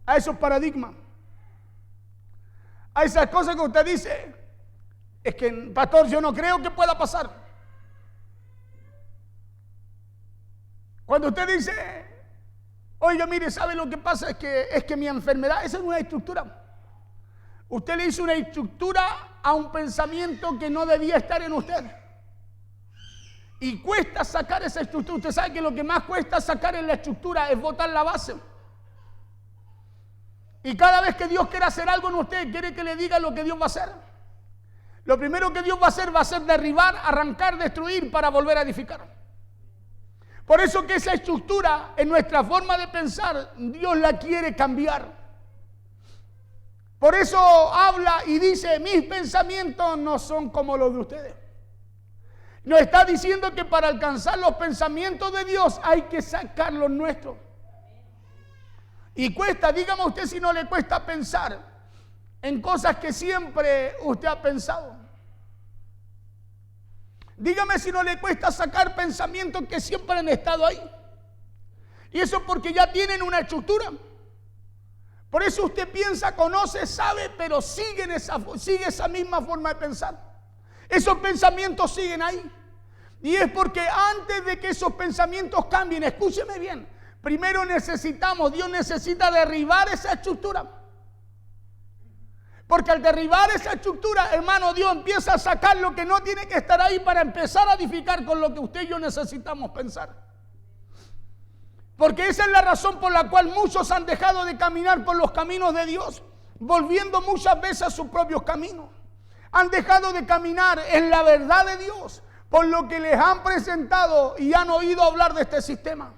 A esos paradigmas. A esas cosas que usted dice, es que, pastor, yo no creo que pueda pasar. Cuando usted dice, oiga, mire, ¿sabe lo que pasa? Es que mi enfermedad, esa es una estructura. Usted le hizo una estructura a un pensamiento que no debía estar en usted. Y cuesta sacar esa estructura. Usted sabe que lo que más cuesta sacar en la estructura es botar la base. Y cada vez que Dios quiere hacer algo en usted, quiere que le diga lo que Dios va a hacer. Lo primero que Dios va a ser derribar, arrancar, destruir para volver a edificar. Por eso que esa estructura en nuestra forma de pensar, Dios la quiere cambiar. Por eso habla y dice, mis pensamientos no son como los de ustedes. Nos está diciendo que para alcanzar los pensamientos de Dios hay que sacar los nuestros. Y cuesta, dígame usted si no le cuesta pensar en cosas que siempre usted ha pensado. Dígame si no le cuesta sacar pensamientos que siempre han estado ahí. Y eso porque ya tienen una estructura. Por eso usted piensa, conoce, sabe, pero sigue esa misma forma de pensar. Esos pensamientos siguen ahí. Y es porque antes de que esos pensamientos cambien, escúcheme bien, primero Dios necesita derribar esa estructura. Porque al derribar esa estructura, hermano, Dios empieza a sacar lo que no tiene que estar ahí para empezar a edificar con lo que usted y yo necesitamos pensar. Porque esa es la razón por la cual muchos han dejado de caminar por los caminos de Dios, volviendo muchas veces a sus propios caminos. Han dejado de caminar en la verdad de Dios, por lo que les han presentado y han oído hablar de este sistema.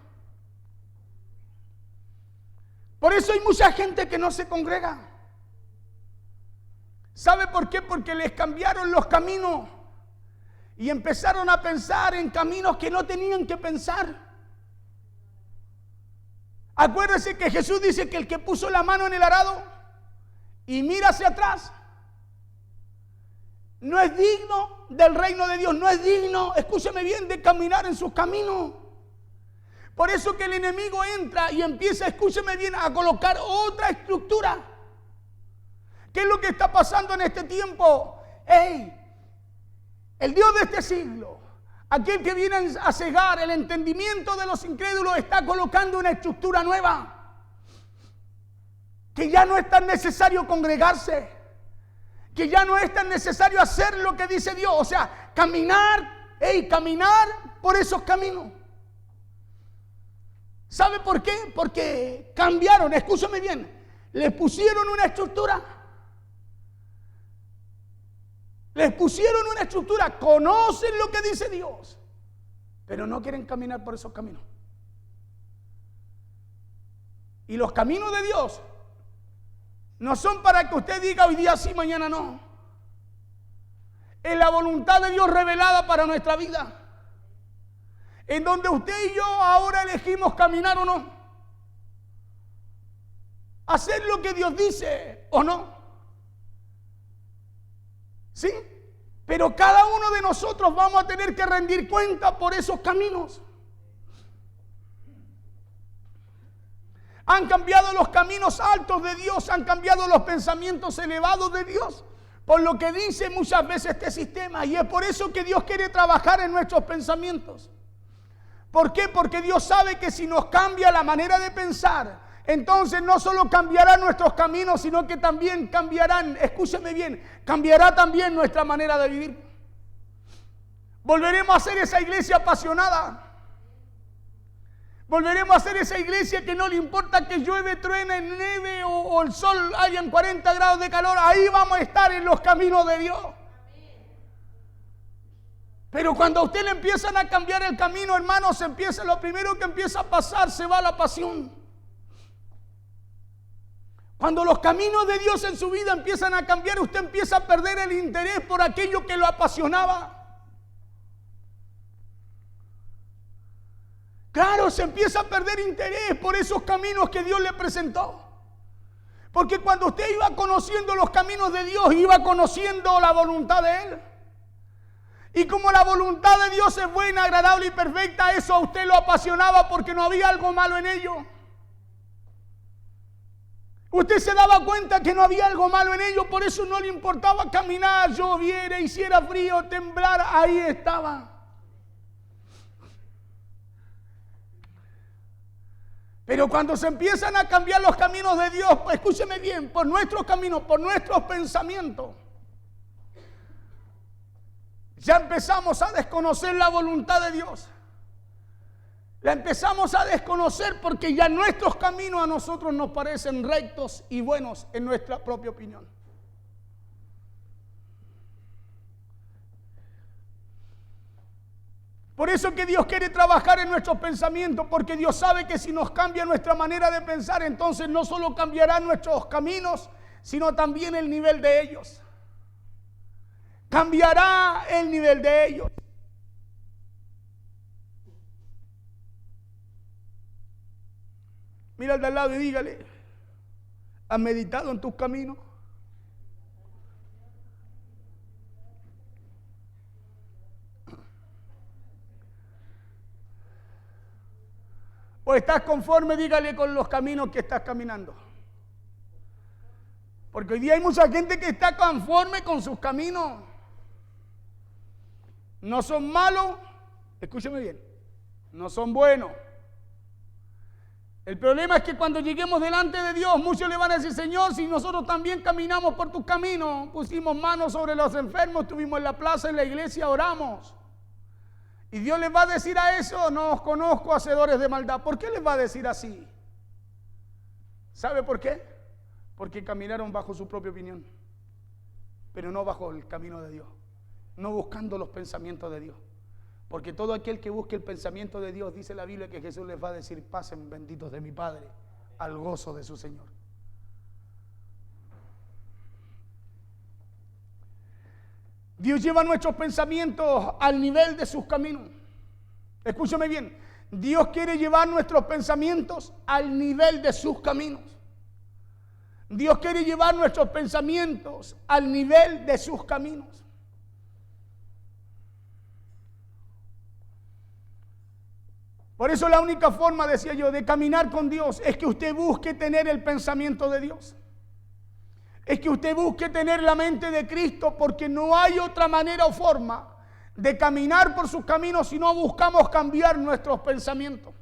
Por eso hay mucha gente que no se congrega. ¿Sabe por qué? Porque les cambiaron los caminos y empezaron a pensar en caminos que no tenían que pensar. Acuérdese que Jesús dice que el que puso la mano en el arado y mira hacia atrás no es digno del reino de Dios, no es digno, escúcheme bien, de caminar en sus caminos. Por eso que el enemigo entra y empieza, escúcheme bien, a colocar otra estructura. ¿Qué es lo que está pasando en este tiempo? El Dios de este siglo, aquel que viene a cegar el entendimiento de los incrédulos, está colocando una estructura nueva. Que ya no es tan necesario congregarse. Que ya no es tan necesario hacer lo que dice Dios. O sea, caminar por esos caminos. ¿Sabe por qué? Porque cambiaron, escúchame bien, les pusieron una estructura. Les pusieron una estructura, conocen lo que dice Dios, pero no quieren caminar por esos caminos. Y los caminos de Dios no son para que usted diga hoy día sí, mañana no. Es la voluntad de Dios revelada para nuestra vida, en donde usted y yo ahora elegimos caminar o no, hacer lo que Dios dice o no. ¿Sí? Pero cada uno de nosotros vamos a tener que rendir cuenta por esos caminos. Han cambiado los caminos altos de Dios, han cambiado los pensamientos elevados de Dios, por lo que dice muchas veces este sistema. Y es por eso que Dios quiere trabajar en nuestros pensamientos. ¿Por qué? Porque Dios sabe que si nos cambia la manera de pensar, entonces no solo cambiarán nuestros caminos, sino que también cambiarán, escúcheme bien, cambiará también nuestra manera de vivir. Volveremos a ser esa iglesia apasionada. Volveremos a ser esa iglesia que no le importa que llueve, truene, nieve o el sol haya en 40 grados de calor. Ahí vamos a estar en los caminos de Dios. Pero cuando a usted le empiezan a cambiar el camino, hermanos, lo primero que empieza a pasar, se va la pasión. Cuando los caminos de Dios en su vida empiezan a cambiar, usted empieza a perder el interés por aquello que lo apasionaba. Claro, se empieza a perder interés por esos caminos que Dios le presentó. Porque cuando usted iba conociendo los caminos de Dios, iba conociendo la voluntad de Él. Y como la voluntad de Dios es buena, agradable y perfecta, eso a usted lo apasionaba porque no había algo malo en ello. Usted se daba cuenta que no había algo malo en ello, por eso no le importaba caminar, lloviera, hiciera frío, temblara, ahí estaba. Pero cuando se empiezan a cambiar los caminos de Dios, pues escúcheme bien, por nuestros caminos, por nuestros pensamientos, ya empezamos a desconocer la voluntad de Dios. La empezamos a desconocer porque ya nuestros caminos a nosotros nos parecen rectos y buenos en nuestra propia opinión. Por eso que Dios quiere trabajar en nuestros pensamientos, porque Dios sabe que si nos cambia nuestra manera de pensar, entonces no solo cambiarán nuestros caminos, sino también el nivel de ellos. Cambiará el nivel de ellos. Mira al de al lado y dígale, ¿has meditado en tus caminos? ¿O estás conforme, dígale, con los caminos que estás caminando? Porque hoy día hay mucha gente que está conforme con sus caminos. No son malos, escúcheme bien, no son buenos. El problema es que cuando lleguemos delante de Dios, muchos le van a decir, Señor, si nosotros también caminamos por tus caminos, pusimos manos sobre los enfermos, estuvimos en la plaza, en la iglesia, oramos. Y Dios les va a decir a eso, no os conozco, hacedores de maldad. ¿Por qué les va a decir así? ¿Sabe por qué? Porque caminaron bajo su propia opinión, pero no bajo el camino de Dios, no buscando los pensamientos de Dios. Porque todo aquel que busque el pensamiento de Dios, dice la Biblia que Jesús les va a decir, pasen benditos de mi Padre, al gozo de su Señor. Dios lleva nuestros pensamientos al nivel de sus caminos. Escúchame bien, Dios quiere llevar nuestros pensamientos al nivel de sus caminos. Dios quiere llevar nuestros pensamientos al nivel de sus caminos. Por eso la única forma, decía yo, de caminar con Dios es que usted busque tener el pensamiento de Dios. Es que usted busque tener la mente de Cristo, porque no hay otra manera o forma de caminar por sus caminos si no buscamos cambiar nuestros pensamientos.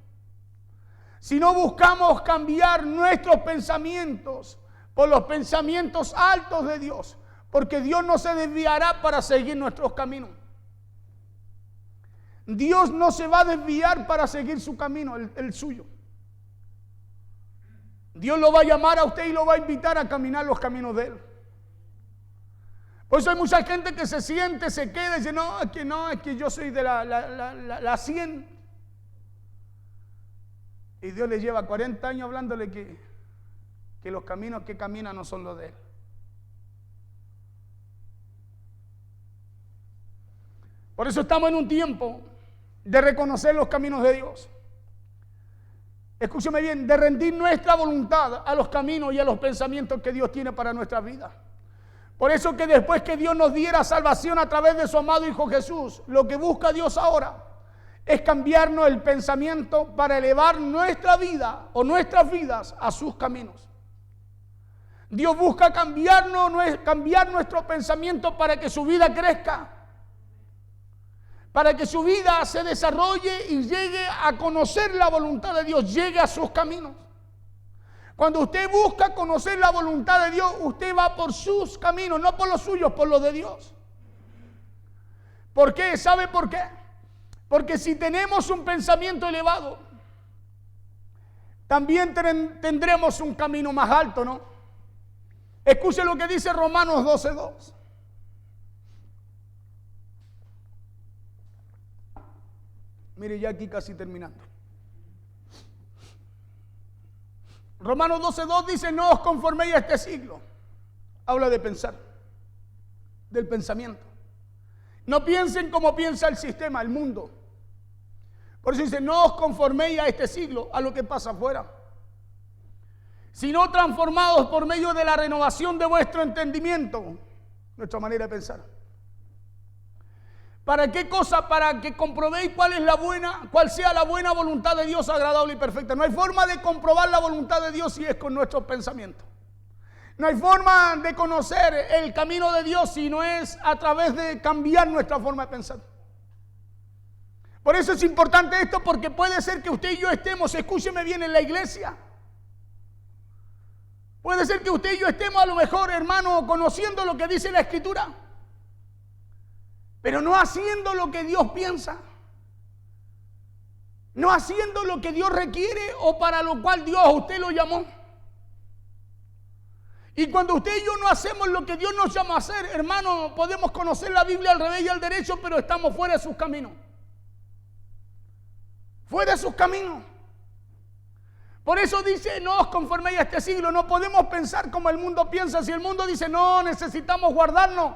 Si no buscamos cambiar nuestros pensamientos por los pensamientos altos de Dios, porque Dios no se desviará para seguir nuestros caminos. Dios no se va a desviar para seguir su camino, el suyo. Dios lo va a llamar a usted y lo va a invitar a caminar los caminos de Él. Por eso hay mucha gente que se siente, se queda y dice, no, es que yo soy de la 100. Y Dios le lleva 40 años hablándole que los caminos que camina no son los de Él. Por eso estamos en un tiempo de reconocer los caminos de Dios. Escúcheme bien, de rendir nuestra voluntad a los caminos y a los pensamientos que Dios tiene para nuestra vida. Por eso que después que Dios nos diera salvación a través de su amado Hijo Jesús, lo que busca Dios ahora es cambiarnos el pensamiento para elevar nuestra vida o nuestras vidas a sus caminos. Dios busca cambiar nuestro pensamiento para que su vida crezca, para que su vida se desarrolle y llegue a conocer la voluntad de Dios, llegue a sus caminos. Cuando usted busca conocer la voluntad de Dios, usted va por sus caminos, no por los suyos, por los de Dios. ¿Por qué? ¿Sabe por qué? Porque si tenemos un pensamiento elevado, también tendremos un camino más alto, ¿no? Escuche lo que dice Romanos 12:2. Mire, ya aquí casi terminando. Romanos 12:2 dice, no os conforméis a este siglo. Habla de pensar, del pensamiento. No piensen como piensa el sistema, el mundo. Por eso dice, no os conforméis a este siglo, a lo que pasa afuera, sino transformados por medio de la renovación de vuestro entendimiento, nuestra manera de pensar. ¿Para qué cosa? Para que comprobéis cuál sea la buena voluntad de Dios, agradable y perfecta. No hay forma de comprobar la voluntad de Dios si es con nuestros pensamientos. No hay forma de conocer el camino de Dios si no es a través de cambiar nuestra forma de pensar. Por eso es importante esto, porque puede ser que usted y yo estemos, escúcheme bien, en la iglesia. Puede ser que usted y yo estemos a lo mejor, hermano, conociendo lo que dice la Escritura, pero no haciendo lo que Dios piensa, no haciendo lo que Dios requiere o para lo cual Dios a usted lo llamó. Y cuando usted y yo no hacemos lo que Dios nos llama a hacer, hermano, podemos conocer la Biblia al revés y al derecho, pero estamos fuera de sus caminos. Fuera de sus caminos. Por eso dice, no os conforméis a este siglo. No podemos pensar como el mundo piensa. Si el mundo dice, no, necesitamos guardarnos.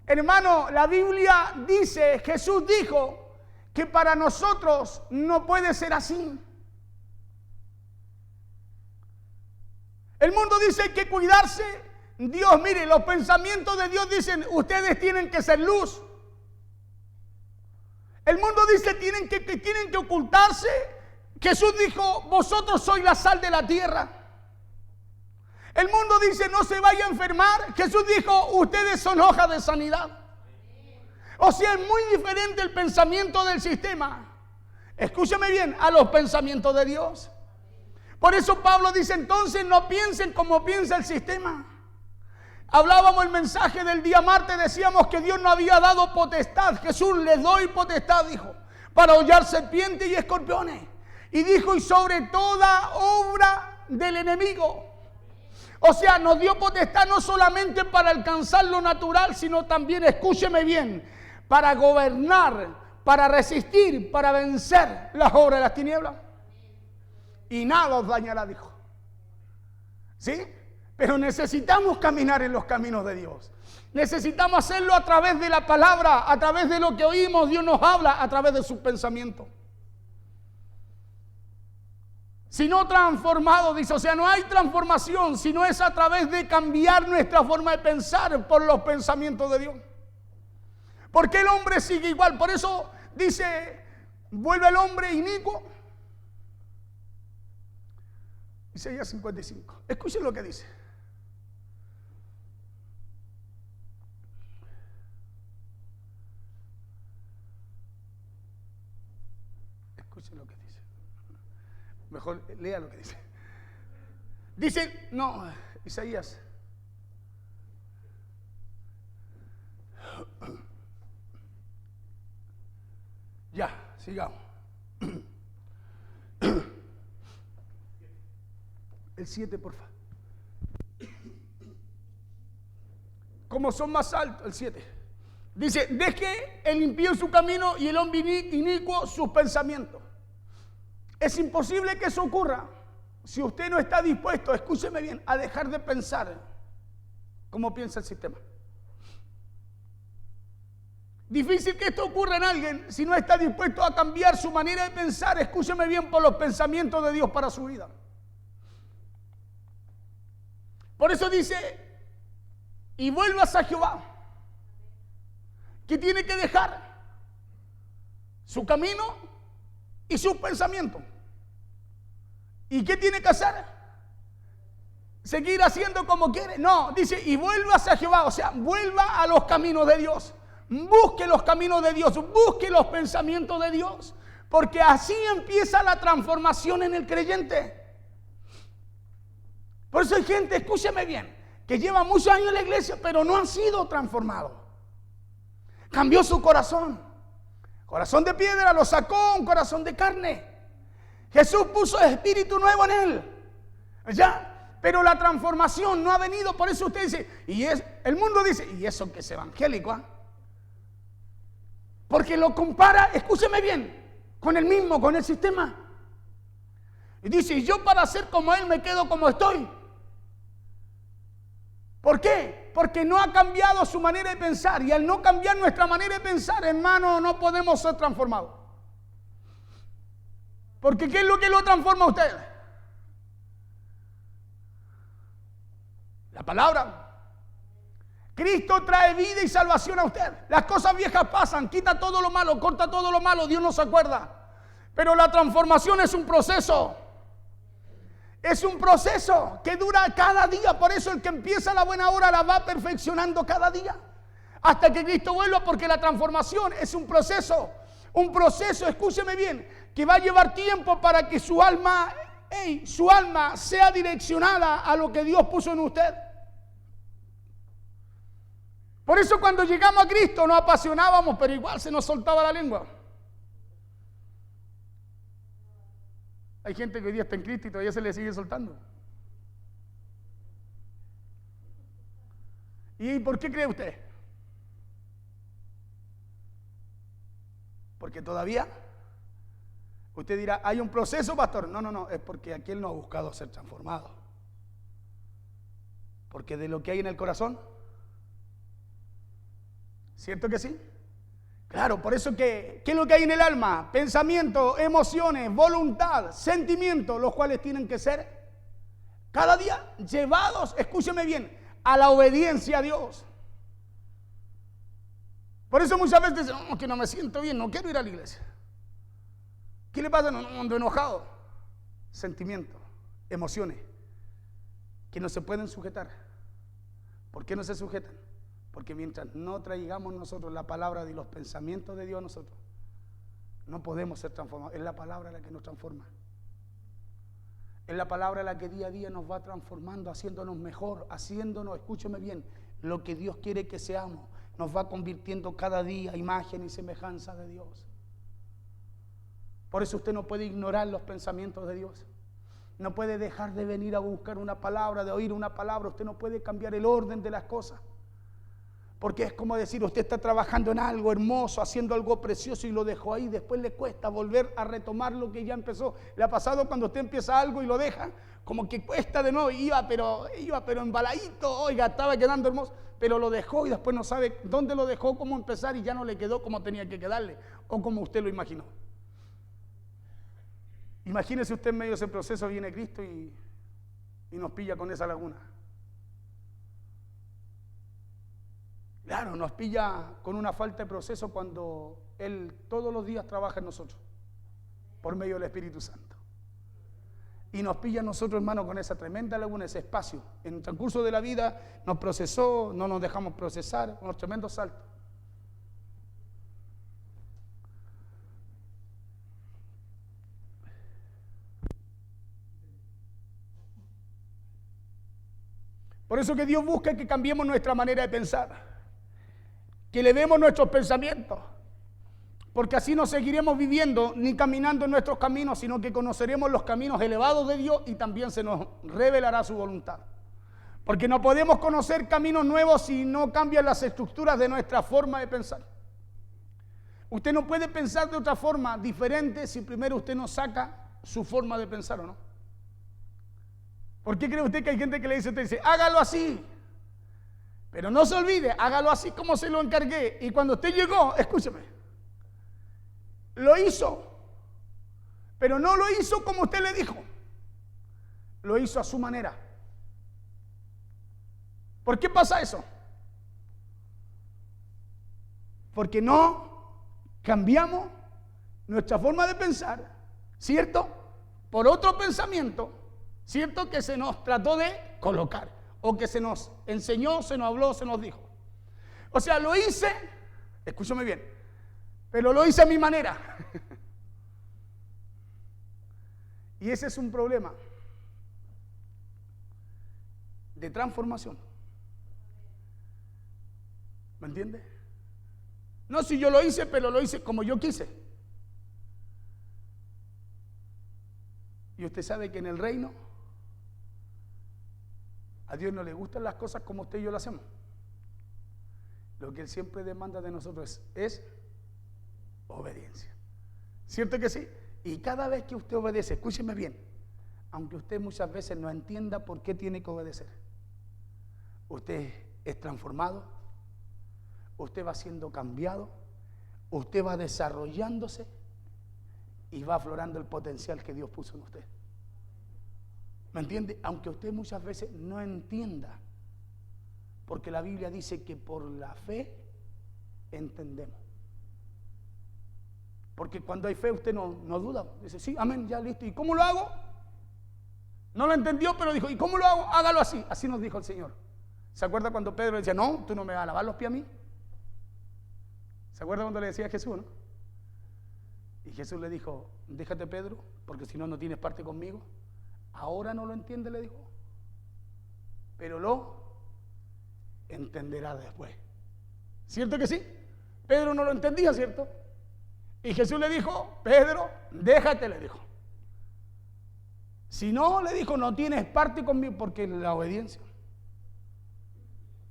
Hermano, la Biblia dice, Jesús dijo, que para nosotros no puede ser así. El mundo dice hay que cuidarse. Dios, mire, los pensamientos de Dios dicen, ustedes tienen que ser luz. El mundo dice que tienen que ocultarse. Jesús dijo, vosotros sois la sal de la tierra. El mundo dice, no se vaya a enfermar. Jesús dijo, ustedes son hoja de sanidad. O sea, es muy diferente el pensamiento del sistema. Escúcheme bien, a los pensamientos de Dios. Por eso Pablo dice, entonces no piensen como piensa el sistema. Hablábamos el mensaje del día martes, decíamos que Dios no había dado potestad. Jesús les doy potestad, dijo, para hollar serpientes y escorpiones. Y dijo, y sobre toda obra del enemigo. O sea, nos dio potestad no solamente para alcanzar lo natural, sino también, escúcheme bien, para gobernar, para resistir, para vencer las obras de las tinieblas. Y nada os dañará, dijo. ¿Sí? Pero necesitamos caminar en los caminos de Dios. Necesitamos hacerlo a través de la palabra, a través de lo que oímos. Dios nos habla a través de sus pensamientos. Si no transformado, dice, o sea, no hay transformación, sino es a través de cambiar nuestra forma de pensar por los pensamientos de Dios. Porque el hombre sigue igual, por eso dice, vuelve el hombre inicuo. Isaías 55. Escuchen lo que dice. Escuchen lo que dice. Mejor lea lo que dice. Dice, no, Isaías. Ya, sigamos. El 7, por favor. Como son más altos, el 7. Dice, deje el impío su camino y el hombre inicuo sus pensamientos. Es imposible que eso ocurra si usted no está dispuesto, escúcheme bien, a dejar de pensar como piensa el sistema. Difícil que esto ocurra en alguien si no está dispuesto a cambiar su manera de pensar, escúcheme bien, por los pensamientos de Dios para su vida. Por eso dice, y vuelvas a Jehová, que tiene que dejar su camino y sus pensamientos. ¿Y qué tiene que hacer? ¿Seguir haciendo como quiere? No, dice, y vuelvas a Jehová, o sea, vuelva a los caminos de Dios. Busque los caminos de Dios, busque los pensamientos de Dios, porque así empieza la transformación en el creyente. Por eso hay gente, escúcheme bien, que lleva muchos años en la iglesia, pero no han sido transformados. Cambió su corazón. Corazón de piedra lo sacó un corazón de carne. Jesús puso espíritu nuevo en él. ¿Ya? Pero la transformación no ha venido. Por eso usted dice, el mundo dice, ¿y eso que es evangélico? ¿Ah? Porque lo compara, escúcheme bien, con el mismo, con el sistema. Y dice, y yo para ser como él me quedo como estoy. ¿Por qué? Porque no ha cambiado su manera de pensar. Y al no cambiar nuestra manera de pensar, hermano, no podemos ser transformados. Porque ¿qué es lo que lo transforma a usted? La palabra. Cristo trae vida y salvación a usted. Las cosas viejas pasan, quita todo lo malo, corta todo lo malo, Dios no se acuerda. Pero la transformación es un proceso. Es un proceso que dura cada día. Por eso el que empieza la buena obra la va perfeccionando cada día. Hasta que Cristo vuelva, porque la transformación es un proceso. Un proceso, escúcheme bien, que va a llevar tiempo para que su alma sea direccionada a lo que Dios puso en usted. Por eso cuando llegamos a Cristo nos apasionábamos, pero igual se nos soltaba la lengua. Hay gente que hoy día está en Cristo y todavía se le sigue soltando. ¿Y por qué cree usted? Porque todavía Usted dirá, ¿hay un proceso, pastor? No, no, no, es porque aquel no ha buscado ser transformado. Porque de lo que hay en el corazón, ¿cierto que sí? Claro, por eso que, ¿qué es lo que hay en el alma? Pensamiento, emociones, voluntad, sentimientos, los cuales tienen que ser cada día llevados, escúcheme bien, a la obediencia a Dios. Por eso muchas veces dicen, no, que no me siento bien, no quiero ir a la iglesia. ¿Qué le pasa? No, ando enojado. Sentimientos, emociones, que no se pueden sujetar. ¿Por qué no se sujetan? Porque mientras no traigamos nosotros la palabra de los pensamientos de Dios a nosotros, no podemos ser transformados. Es la palabra la que nos transforma. Es la palabra la que día a día nos va transformando, haciéndonos mejor, haciéndonos, escúcheme bien, lo que Dios quiere que seamos. Nos va convirtiendo cada día imagen y semejanza de Dios. Por eso usted no puede ignorar los pensamientos de Dios. No puede dejar de venir a buscar una palabra, de oír una palabra. Usted no puede cambiar el orden de las cosas. Porque es como decir, usted está trabajando en algo hermoso, haciendo algo precioso y lo dejó ahí. Después le cuesta volver a retomar lo que ya empezó. ¿Le ha pasado cuando usted empieza algo y lo deja? Como que cuesta de nuevo. Iba pero embaladito. Oiga, estaba quedando hermoso. Pero lo dejó y después no sabe dónde lo dejó, cómo empezar y ya no le quedó como tenía que quedarle. O como usted lo imaginó. Imagínese usted en medio de ese proceso viene Cristo y nos pilla con esa laguna. Claro, nos pilla con una falta de proceso cuando Él todos los días trabaja en nosotros, por medio del Espíritu Santo. Y nos pilla a nosotros, hermano, con esa tremenda laguna, ese espacio. En el transcurso de la vida nos procesó, no nos dejamos procesar, unos tremendos saltos. Por eso que Dios busca que cambiemos nuestra manera de pensar. Que elevemos nuestros pensamientos, porque así no seguiremos viviendo ni caminando en nuestros caminos, sino que conoceremos los caminos elevados de Dios y también se nos revelará su voluntad. Porque no podemos conocer caminos nuevos si no cambian las estructuras de nuestra forma de pensar. Usted no puede pensar de otra forma diferente si primero usted no saca su forma de pensar, ¿o no? ¿Por qué cree usted que hay gente que le dice, hágalo así? Pero no se olvide, hágalo así como se lo encargué. Y cuando usted llegó, escúcheme, lo hizo, pero no lo hizo como usted le dijo. Lo hizo a su manera. ¿Por qué pasa eso? Porque no cambiamos nuestra forma de pensar, ¿cierto? Por otro pensamiento, ¿cierto? Que se nos trató de colocar. O que se nos enseñó, se nos habló, se nos dijo. O sea, lo hice, escúchame bien, pero lo hice a mi manera. Y ese es un problema de transformación. ¿Me entiende? No, si yo lo hice, pero lo hice como yo quise. Y usted sabe que en el reino a Dios no le gustan las cosas como usted y yo las hacemos. Lo que Él siempre demanda de nosotros es obediencia. ¿Cierto que sí? Y cada vez que usted obedece, escúcheme bien, aunque usted muchas veces no entienda por qué tiene que obedecer, usted es transformado, usted va siendo cambiado, usted va desarrollándose y va aflorando el potencial que Dios puso en usted. ¿Me entiende? Aunque usted muchas veces no entienda, porque la Biblia dice que por la fe entendemos. Porque cuando hay fe usted no duda, dice, sí, amén, ya listo. ¿Y cómo lo hago? No lo entendió, pero dijo, ¿y cómo lo hago? Hágalo así. Así nos dijo el Señor. ¿Se acuerda cuando Pedro le decía, no, tú no me vas a lavar los pies a mí? ¿Se acuerda cuando le decía a Jesús, no? Y Jesús le dijo, déjate, Pedro, porque si no, no tienes parte conmigo. Ahora no lo entiende, le dijo, pero lo entenderá después. ¿Cierto que sí? Pedro no lo entendía, ¿cierto? Y Jesús le dijo, Pedro, déjate, le dijo. Si no, le dijo, no tienes parte conmigo, porque la obediencia.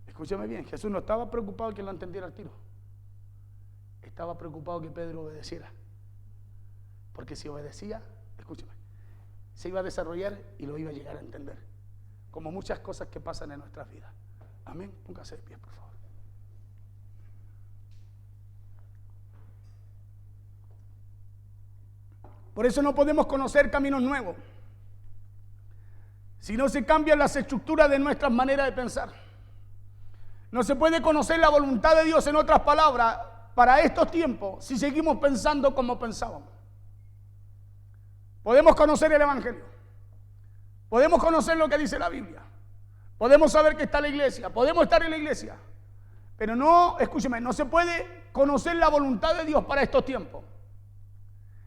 Escúchame bien, Jesús no estaba preocupado que lo entendiera al tiro. Estaba preocupado que Pedro obedeciera. Porque si obedecía, escúchame, se iba a desarrollar y lo iba a llegar a entender. Como muchas cosas que pasan en nuestras vidas. Amén. Póngase de pie, por favor. Por eso no podemos conocer caminos nuevos si no se cambian las estructuras de nuestras maneras de pensar. No se puede conocer la voluntad de Dios, en otras palabras, para estos tiempos, si seguimos pensando como pensábamos. Podemos conocer el Evangelio, podemos conocer lo que dice la Biblia, podemos saber que está la iglesia, podemos estar en la iglesia, pero no, escúcheme, no se puede conocer la voluntad de Dios para estos tiempos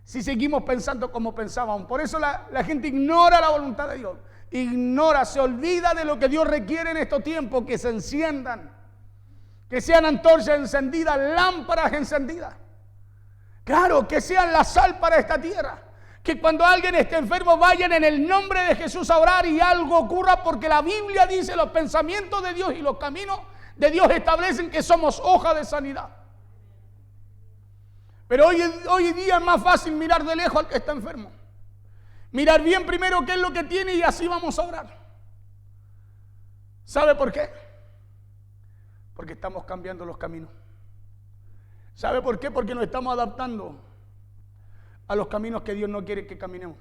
si seguimos pensando como pensábamos. Por eso la gente ignora la voluntad de Dios, ignora, se olvida de lo que Dios requiere en estos tiempos, que se enciendan, que sean antorchas encendidas, lámparas encendidas. Claro, que sean la sal para esta tierra. Que cuando alguien esté enfermo vayan en el nombre de Jesús a orar y algo ocurra, porque la Biblia dice los pensamientos de Dios y los caminos de Dios establecen que somos hoja de sanidad. Pero hoy día es más fácil mirar de lejos al que está enfermo. Mirar bien primero qué es lo que tiene y así vamos a orar. ¿Sabe por qué? Porque estamos cambiando los caminos. ¿Sabe por qué? Porque nos estamos adaptando a los caminos que Dios no quiere que caminemos.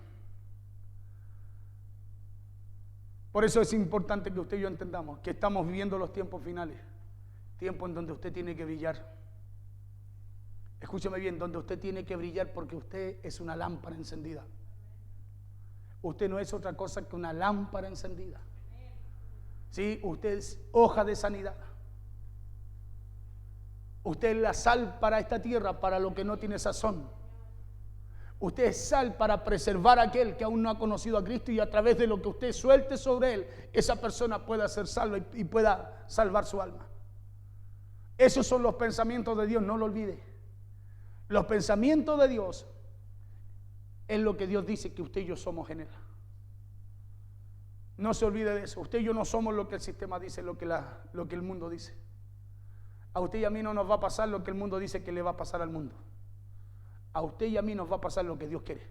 Por eso es importante que usted y yo entendamos que estamos viviendo los tiempos finales, tiempo en donde usted tiene que brillar. Escúcheme bien, donde usted tiene que brillar, porque usted es una lámpara encendida. Usted no es otra cosa que una lámpara encendida. Sí, usted es hoja de sanidad. Usted es la sal para esta tierra, para lo que no tiene sazón. Usted es sal para preservar a aquel que aún no ha conocido a Cristo, y a través de lo que usted suelte sobre él, esa persona pueda ser salva y pueda salvar su alma. Esos son los pensamientos de Dios, no lo olvide. Los pensamientos de Dios es lo que Dios dice que usted y yo somos en él. No se olvide de eso. Usted y yo no somos lo que el sistema dice, lo que el mundo dice. A usted y a mí no nos va a pasar lo que el mundo dice que le va a pasar al mundo. A usted y a mí nos va a pasar lo que Dios quiere.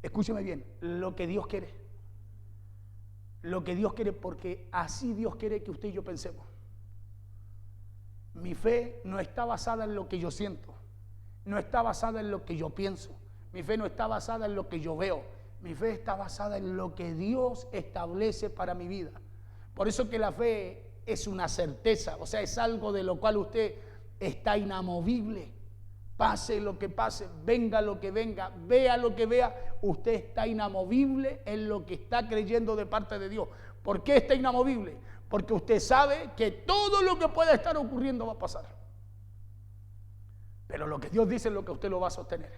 Escúcheme bien, lo que Dios quiere. Lo que Dios quiere, porque así Dios quiere que usted y yo pensemos. Mi fe no está basada en lo que yo siento, no está basada en lo que yo pienso, mi fe no está basada en lo que yo veo, mi fe está basada en lo que Dios establece para mi vida. Por eso que la fe es una certeza, o sea, es algo de lo cual usted está inamovible. Pase lo que pase, venga lo que venga, vea lo que vea, usted está inamovible en lo que está creyendo de parte de Dios. ¿Por qué está inamovible? Porque usted sabe que todo lo que pueda estar ocurriendo va a pasar. Pero lo que Dios dice es lo que usted lo va a sostener.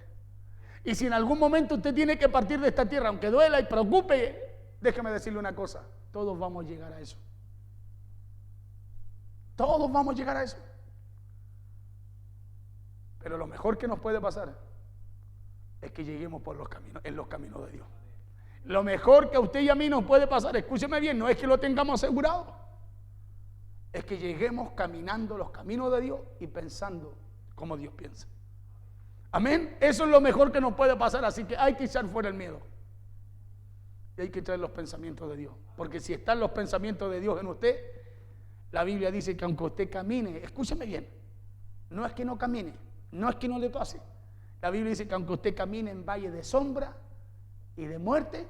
Y si en algún momento usted tiene que partir de esta tierra, aunque duela y preocupe, déjeme decirle una cosa, todos vamos a llegar a eso. Todos vamos a llegar a eso. Pero lo mejor que nos puede pasar es que lleguemos por los caminos, en los caminos de Dios. Lo mejor que a usted y a mí nos puede pasar, escúcheme bien, no es que lo tengamos asegurado, es que lleguemos caminando los caminos de Dios y pensando como Dios piensa. Amén. Eso es lo mejor que nos puede pasar, así que hay que echar fuera el miedo. Y hay que traer los pensamientos de Dios. Porque si están los pensamientos de Dios en usted, la Biblia dice que aunque usted camine, escúcheme bien, no es que no camine, no es que no le pase. La Biblia dice que aunque usted camine en valle de sombra y de muerte,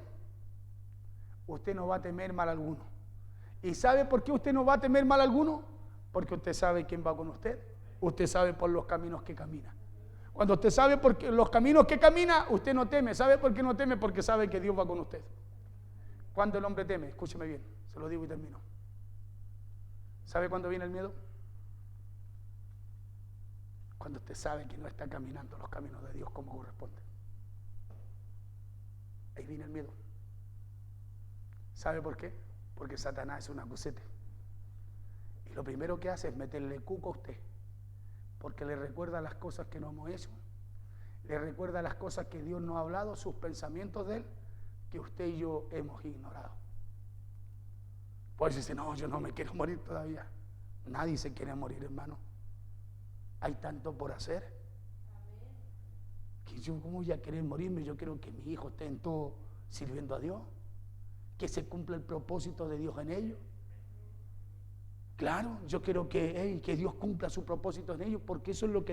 usted no va a temer mal alguno. ¿Y sabe por qué usted no va a temer mal alguno? Porque usted sabe quién va con usted. Usted sabe por los caminos que camina. Cuando usted sabe por qué, los caminos que camina, usted no teme. ¿Sabe por qué no teme? Porque sabe que Dios va con usted. ¿Cuándo el hombre teme? Escúcheme bien, se lo digo y termino. ¿Sabe cuándo viene el miedo? Cuando usted sabe que no está caminando los caminos de Dios como corresponde. Ahí viene el miedo. ¿Sabe por qué? Porque Satanás es un acusete. Y lo primero que hace es meterle cuco a usted. Porque le recuerda las cosas que no hemos hecho. Le recuerda las cosas que Dios nos ha hablado, sus pensamientos de Él, que usted y yo hemos ignorado. Pues dice, no, yo no me quiero morir todavía. Nadie se quiere morir, hermano. Hay tanto por hacer. que yo cómo voy a querer morirme, yo quiero que mi hijo esté en todo sirviendo a Dios, que se cumpla el propósito de Dios en ellos. Claro, yo quiero que Dios cumpla su propósito en ellos, porque eso es lo que